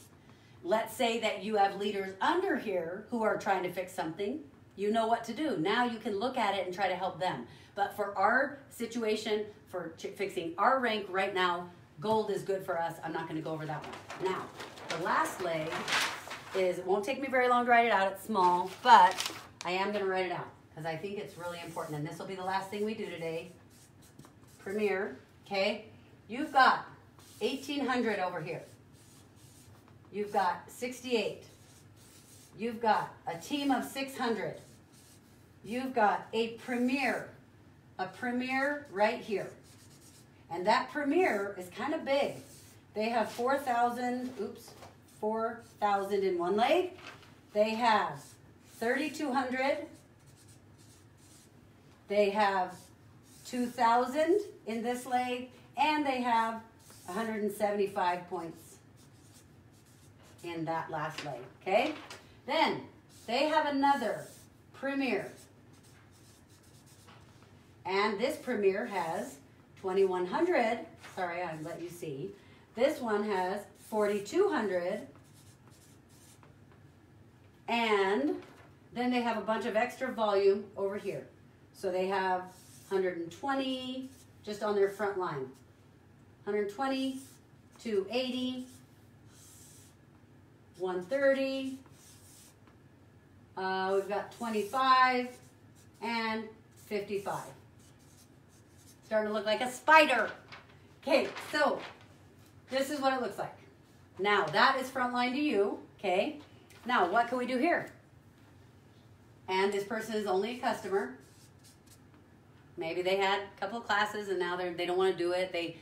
Let's say that you have leaders under here who are trying to fix something. You know what to do. Now you can look at it and try to help them. But for our situation, for fixing our rank right now, gold is good for us. I'm not going to go over that one. Now, the last leg it won't take me very long to write it out. It's small, but I am going to write it out because I think it's really important. And this will be the last thing we do today. Premier, okay? You've got 1,800 over here. You've got 68. You've got a team of 600. You've got a premier right here. And that premier is kind of big. They have 4,000 in one leg. They have 3,200. They have 2,000 in this leg. And they have 175 points in that last leg, okay? Then they have another premier. And this premier has 2,100. Sorry, I let you see. This one has 4,200. And then they have a bunch of extra volume over here. So they have 120 just on their front line. 120, 280, 130. We've got 25 and 55. Starting to look like a spider. Okay, so this is what it looks like. Now, that is front line to you, okay? Now, what can we do here? And this person is only a customer. Maybe they had a couple of classes and now they don't want to do it. They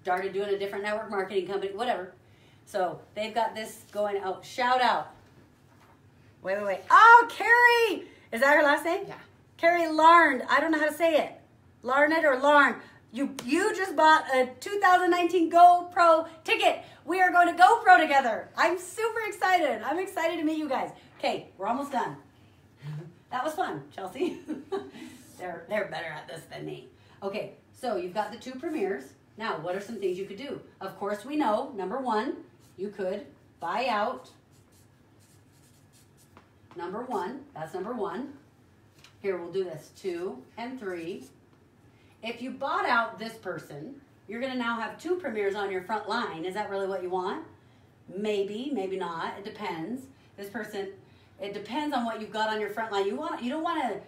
started doing a different network marketing company, whatever. So they've got this going out. Shout out. Wait. Oh, Carrie! Is that her last name? Yeah. Carrie Larned. I don't know how to say it. Larned or Larn. You just bought a 2019 GoPro ticket. We are going to GoPro together. I'm super excited. I'm excited to meet you guys. Okay, we're almost done. That was fun, Chelsea. They're better at this than me. Okay, so you've got the 2 premieres. Now, what are some things you could do? Of course, we know, number 1, you could buy out. Number 1, that's number 1. Here, we'll do this, 2 and 3. If you bought out this person, you're going to now have 2 premieres on your front line. Is that really what you want? Maybe, maybe not. It depends. This person, it depends on what you've got on your front line. You don't want to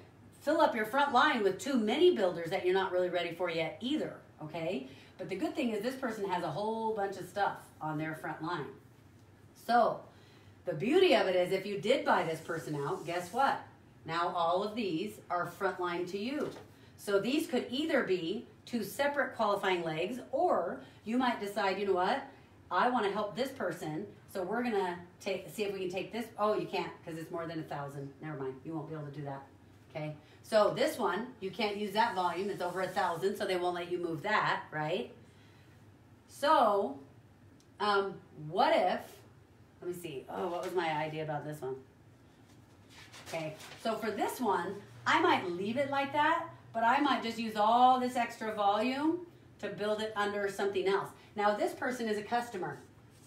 fill up your front line with too many builders that you're not really ready for yet either, okay? But the good thing is this person has a whole bunch of stuff on their front line. So, the beauty of it is if you did buy this person out, guess what? Now all of these are frontline to you. So these could either be 2 separate qualifying legs, or you might decide, you know what? I want to help this person, so we're going to see if we can take this. Oh, you can't because it's more than 1,000. Never mind. You won't be able to do that. Okay? So this one, you can't use that volume. It's over 1,000, so they won't let you move that, right? So, what if, let me see. Oh, what was my idea about this one? Okay, so for this one, I might leave it like that, but I might just use all this extra volume to build it under something else. Now, this person is a customer.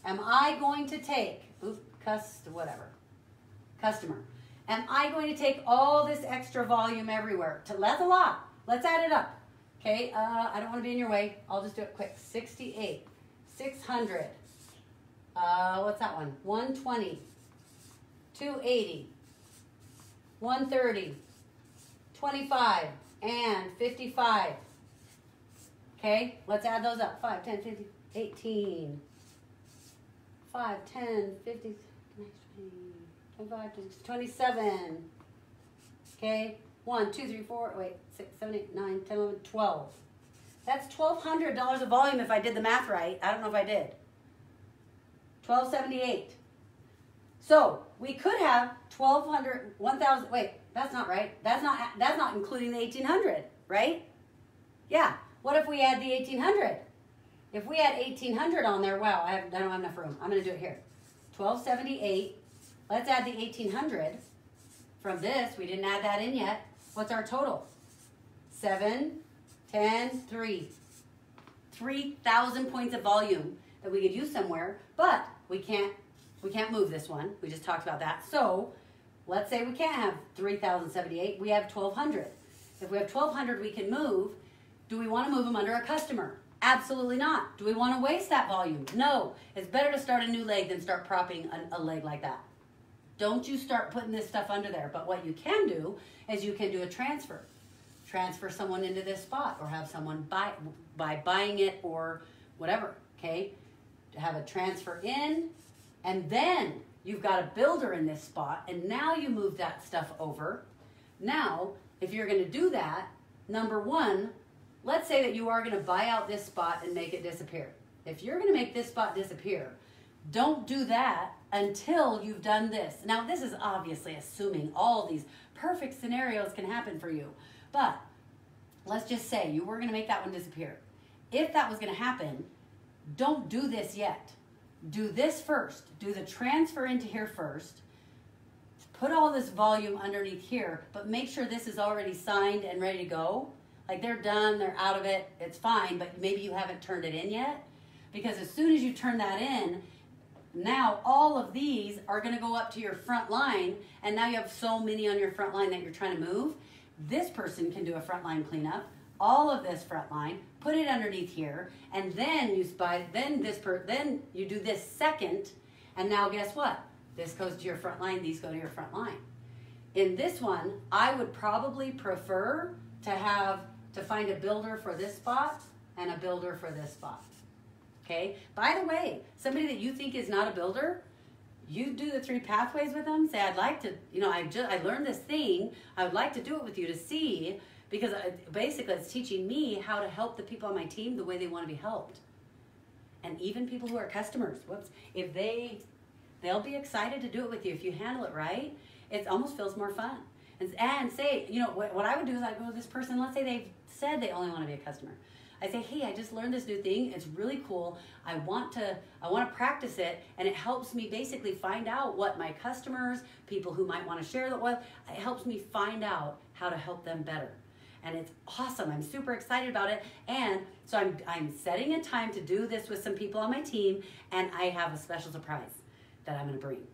Am I going to take, customer. Am I going to take all this extra volume everywhere? That's a lot. Let's add it up. Okay, I don't want to be in your way. I'll just do it quick. 68, 600. What's that one? 120, 280, 130, 25, and 55. Okay, let's add those up. 5, 10, 15, 18. 5, 10, 50, 25, 27. Okay, 1, 2, 3, 4, wait, 6, 7, 8, 9, 10, 11, 12. That's $1,200 of volume if I did the math right. I don't know if I did. 1278. So we could have 1,200, 1,000. Wait, that's not right. That's not including the 1,800, right? Yeah. What if we add the 1,800? If we add 1,800 on there, wow, I don't have enough room. I'm going to do it here. 1278. Let's add the 1,800 from this. We didn't add that in yet. What's our total? 7, 10, 3. 3,000 points of volume that we could use somewhere, but we can't move this one. We just talked about that. So let's say we can't have 3,078. We have 1,200. If we have 1,200 we can move, do we want to move them under a customer? Absolutely not. Do we want to waste that volume? No. It's better to start a new leg than start propping a leg like that. Don't you start putting this stuff under there. But what you can do is you can do a transfer. Transfer someone into this spot, or have someone by buying it or whatever, okay? To have a transfer in, and then you've got a builder in this spot, and now you move that stuff over. Now, if you're going to do that, number one, let's say that you are going to buy out this spot and make it disappear. If you're going to make this spot disappear, don't do that until you've done this. Now, this is obviously assuming all these perfect scenarios can happen for you. But let's just say you were going to make that one disappear. If that was going to happen, don't do this yet. Do this first. Do the transfer into here first. Put all this volume underneath here, but make sure this is already signed and ready to go. Like they're done, they're out of it, it's fine, but maybe you haven't turned it in yet. Because as soon as you turn that in, now all of these are going to go up to your front line, and now you have so many on your front line that you're trying to move. This person can do a front line cleanup, all of this front line, put it underneath here, and then then you do this second, and now guess what? This goes to your front line, these go to your front line. In this one, I would probably prefer to find a builder for this spot and a builder for this spot. Okay? By the way, somebody that you think is not a builder, you do the 3 pathways with them. Say, I'd like to, I learned this thing. I would like to do it with you to see, because basically it's teaching me how to help the people on my team the way they want to be helped. And even people who are customers, if they'll be excited to do it with you if you handle it right. It almost feels more fun. And say, you know, what I would do is I'd go to this person, let's say they've said they only want to be a customer. I say, hey, I just learned this new thing. It's really cool. I want to practice it, and it helps me basically find out what my customers, people who might want to share that with, it helps me find out how to help them better. And it's awesome. I'm super excited about it. And so I'm setting a time to do this with some people on my team, and I have a special surprise that I'm going to bring.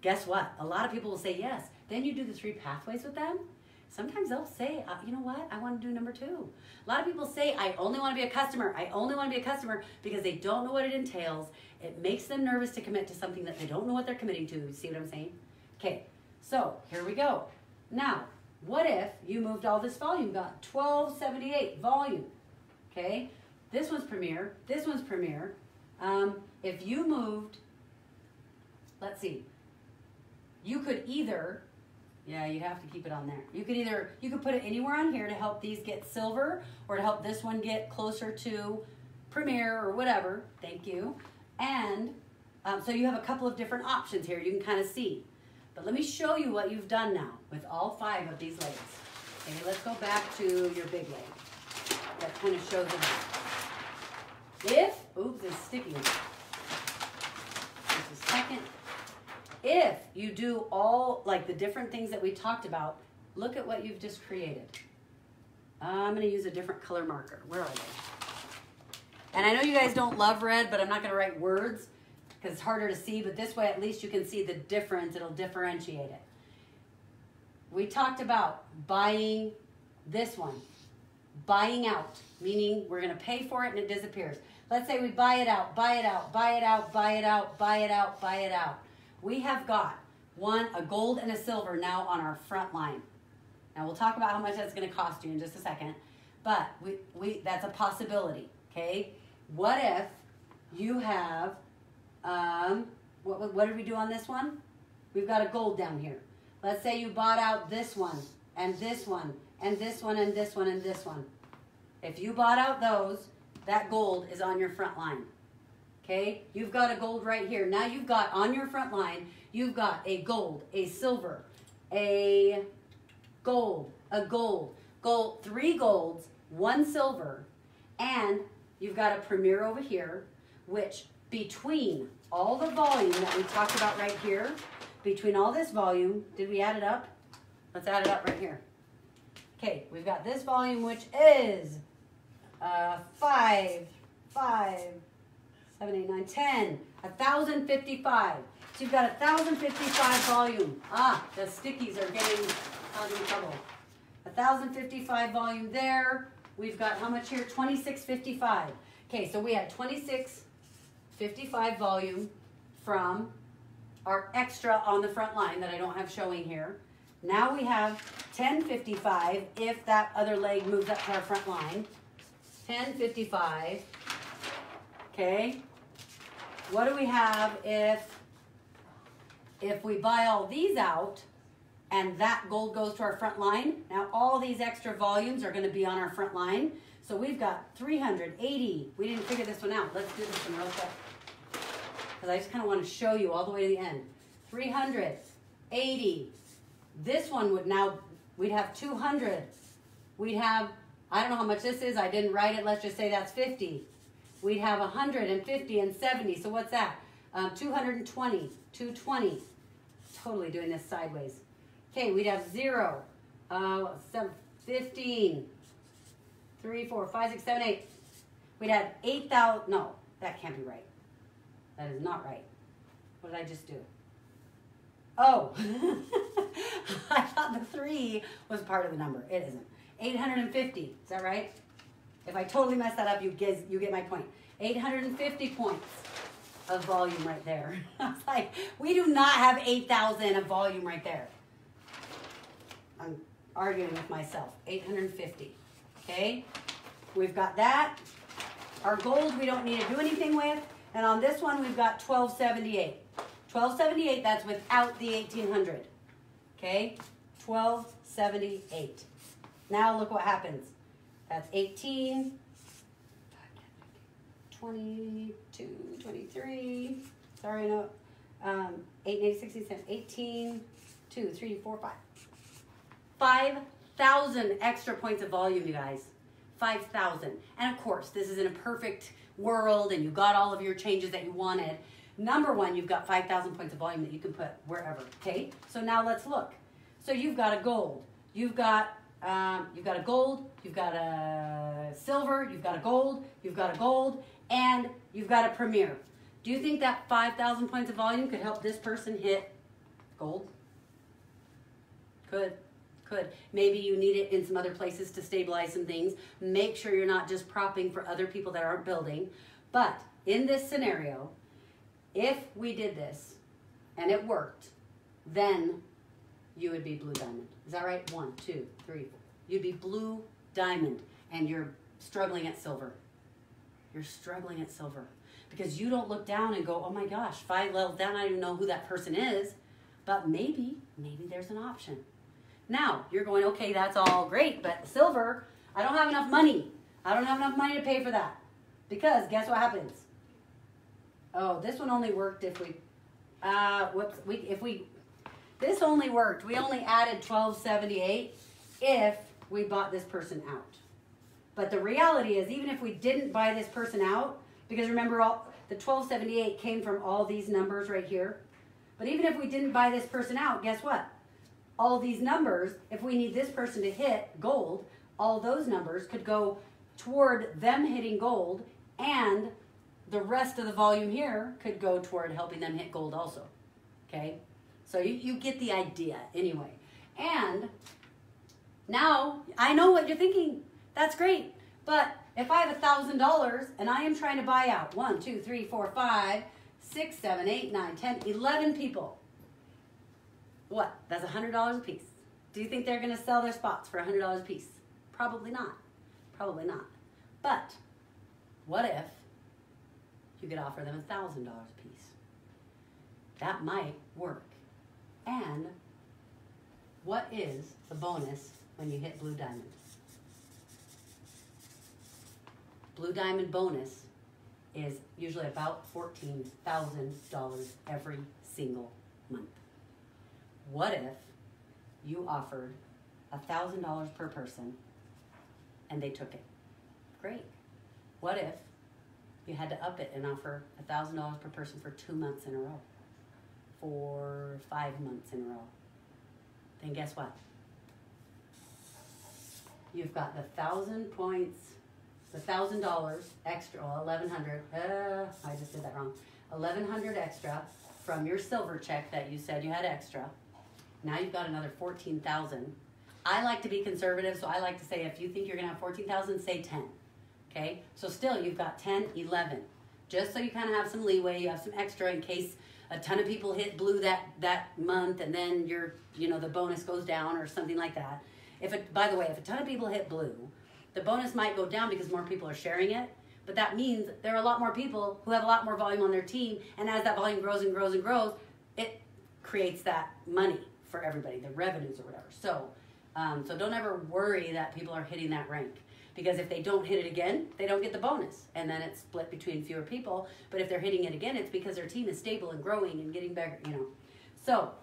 Guess what? A lot of people will say yes. Then you do the 3 pathways with them. Sometimes they'll say, you know what? I want to do number 2. A lot of people say, I only want to be a customer. I only want to be a customer because they don't know what it entails. It makes them nervous to commit to something that they don't know what they're committing to. You see what I'm saying? Okay, so here we go. Now, what if you moved all this volume? You got 1278 volume. Okay, this one's Premier. This one's Premier. If you moved, let's see, you could either, yeah, you have to keep it on there. You could put it anywhere on here to help these get silver or to help this one get closer to Premier or whatever. Thank you. And so you have a couple of different options here. You can kind of see. But let me show you what you've done now with all 5 of these legs. Okay, let's go back to your big leg. That kind of shows it. Oops, it's sticking. Just a second. If you do all, like the different things that we talked about, look at what you've just created. I'm going to use a different color marker. Where are they? And I know you guys don't love red, but I'm not going to write words because it's harder to see, but this way at least you can see the difference. It'll differentiate it. We talked about buying this one. Buying out, meaning we're going to pay for it and it disappears. Let's say we buy it out, buy it out, buy it out, buy it out, buy it out, buy it out. We have got a gold and a silver now on our front line. Now we'll talk about how much that's going to cost you in just a second, but that's a possibility, okay? What if you have, what did we do on this one? We've got a gold down here. Let's say you bought out this one, and this one, and this one, and this one, and this one. If you bought out those, that gold is on your front line. Okay, you've got a gold right here. Now you've got on your front line, you've got a gold, a silver, a gold, 3 golds, 1 silver, and you've got a Premier over here, which between all the volume that we talked about right here, between all this volume, did we add it up? Let's add it up right here. Okay, we've got this volume, which is 5, 7, 8, 9, 10, 1,055. So you've got 1,055 volume. The stickies are getting in trouble. 1,055 volume there. We've got how much here? 2655. Okay, so we had 2655 volume from our extra on the front line that I don't have showing here. Now we have 1055 if that other leg moves up to our front line. 1055. Okay. What do we have if we buy all these out and that gold goes to our front line? Now all these extra volumes are going to be on our front line. So we've got 380. We didn't figure this one out. Let's do this one real quick, because I just kind of want to show you all the way to the end. 380. This one we'd have 200. We'd have, I don't know how much this is. I didn't write it. Let's just say that's 50. We'd have 150 and 70. So what's that? 220, 220. Totally doing this sideways. Okay, we'd have 0, 7, 15, 3, 4, 5, 6, 7, 8. We'd have 8,000. No, that can't be right. That is not right. What did I just do? Oh, I thought the 3 was part of the number. It isn't. 850. Is that right? If I totally mess that up, you get my point. 850 points of volume right there. I was like, we do not have 8,000 of volume right there. I'm arguing with myself. 850. Okay? We've got that. Our gold we don't need to do anything with. And on this one, we've got 1278. 1278, that's without the 1800. Okay? 1278. Now look what happens. That's 18, 22, 23, sorry, no, 8, 8, 16, 17, 18, 2, 3, 4, 5. 5,000 extra points of volume, you guys. 5,000. And of course, this is in a perfect world and you got all of your changes that you wanted. Number one, you've got 5,000 points of volume that you can put wherever, okay? So now let's look. So you've got a gold. You've got a gold, you've got a silver, you've got a gold, you've got a gold, and you've got a premier. Do you think that 5,000 points of volume could help this person hit gold? Could. Maybe you need it in some other places to stabilize some things. Make sure you're not just propping for other people that aren't building. But in this scenario, if we did this and it worked, then you would be blue diamond. Is that right? 1, 2, 3, 4. You'd be blue diamond and you're struggling at silver. You're struggling at silver because you don't look down and go, oh my gosh, 5 levels down, I don't even know who that person is. But maybe there's an option. Now, you're going, okay, that's all great, but silver, I don't have enough money. I don't have enough money to pay for that. Because guess what happens? Oh, this one only worked if we, this only worked. We only added 1278 if we bought this person out. But the reality is, even if we didn't buy this person out, because remember, the 1278 came from all these numbers right here. But even if we didn't buy this person out, guess what? All these numbers, if we need this person to hit gold, all those numbers could go toward them hitting gold, and the rest of the volume here could go toward helping them hit gold also. Okay? So you get the idea anyway. And now I know what you're thinking. That's great. But if I have $1,000 and I am trying to buy out 1, 2, 3, 4, 5, 6, 7, 8, 9, 10, 11 people. What? That's $100 a piece. Do you think they're going to sell their spots for $100 a piece? Probably not. Probably not. But what if you could offer them $1,000 a piece? That might work. And what is the bonus when you hit blue diamond? Blue diamond bonus is usually about $14,000 every single month. What if you offered $1,000 per person and they took it? Great. What if you had to up it and offer $1,000 per person for 2 months in a row? For 5 months in a row? Then guess what? You've got the 1,000 points, the $1,000 extra, well, $1,100. I just did that wrong. $1,100 extra from your silver check that you said you had extra. Now you've got another 14,000. I like to be conservative, so I like to say if you think you're going to have 14,000, say 10. Okay? So still, you've got 10, 11. Just so you kind of have some leeway, you have some extra in case a ton of people hit blue that month, and then the bonus goes down or something like that. By the way, if a ton of people hit blue, the bonus might go down because more people are sharing it, but that means there are a lot more people who have a lot more volume on their team, and as that volume grows and grows and grows, it creates that money for everybody, the revenues or whatever. So don't ever worry that people are hitting that rank, because if they don't hit it again, they don't get the bonus, and then it's split between fewer people. But if they're hitting it again, it's because their team is stable and growing and getting better, So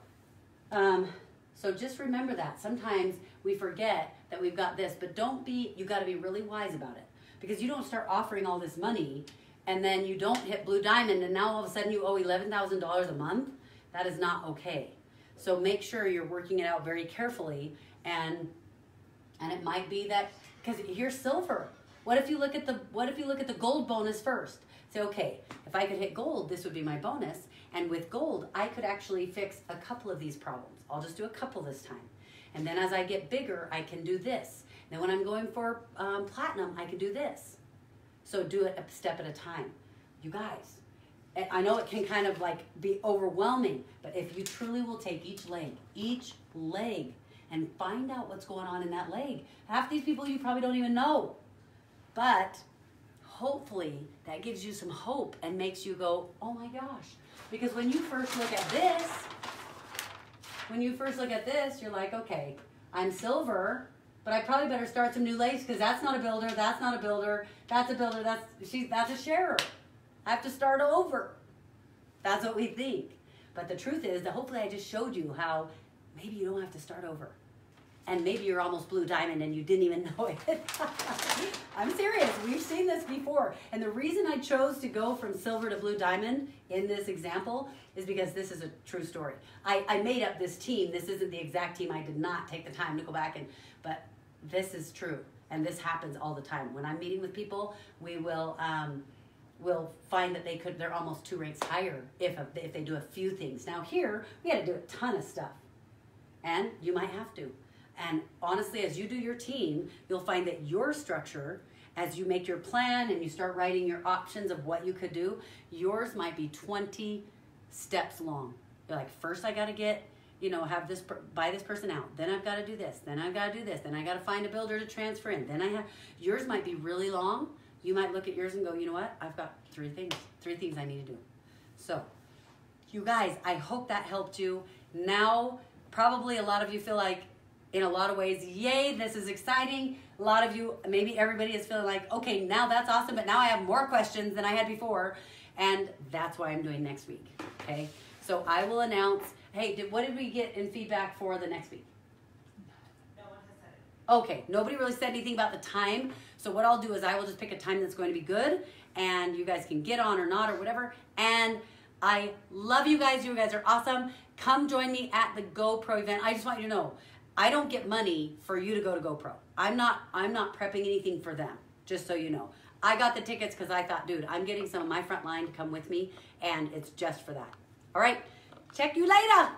just remember that. Sometimes we forget that we've got this, but you got to be really wise about it, because you don't start offering all this money and then you don't hit blue diamond and now all of a sudden you owe $11,000 a month. That is not okay. So make sure you're working it out very carefully, and it might be that, because here's silver. What if you look at the gold bonus first? Say, okay, if I could hit gold, this would be my bonus. And with gold, I could actually fix a couple of these problems. I'll just do a couple this time. And then as I get bigger, I can do this. Then when I'm going for platinum, I can do this. So do it a step at a time. You guys, I know it can kind of be overwhelming, but if you truly will take each leg, and find out what's going on in that leg. Half these people you probably don't even know. But hopefully that gives you some hope and makes you go, oh my gosh. Because when you first look at this, you're like, okay, I'm silver, but I probably better start some new legs because that's not a builder, that's not a builder, that's a builder, that's a sharer. I have to start over. That's what we think. But the truth is that hopefully I just showed you how maybe you don't have to start over. and maybe you're almost blue diamond and you didn't even know it. I'm serious. We've seen this before. And the reason I chose to go from silver to blue diamond in this example is because this is a true story. I made up this team. This isn't the exact team. I did not take the time to go back but this is true. And this happens all the time. When I'm meeting with people, we will we'll find that they're almost 2 ranks higher if they do a few things. Now here, we got to do a ton of stuff. And you might have to. And honestly, as you do your team, you'll find that your structure, as you make your plan and you start writing your options of what you could do, yours might be 20 steps long. You're like, first I got to get, buy this person out. Then I've got to do this. Then I've got to do this. Then I got to find a builder to transfer in. Then yours might be really long. You might look at yours and go, you know what? I've got 3 things I need to do. So, you guys, I hope that helped you. Now, probably a lot of you feel like, in a lot of ways, yay, this is exciting. A lot of you, maybe everybody is feeling like, okay, now that's awesome, but now I have more questions than I had before. And that's why I'm doing next week, okay? So I will announce, hey, what did we get in feedback for the next week? No one has said it. Okay, nobody really said anything about the time. So what I'll do is I will just pick a time that's going to be good, and you guys can get on or not or whatever. And I love you guys. You guys are awesome. Come join me at the GoPro event. I just want you to know, I don't get money for you to go to GoPro. I'm not prepping anything for them, just so you know. I got the tickets because I thought, dude, I'm getting some of my front line to come with me, and it's just for that. All right, check you later.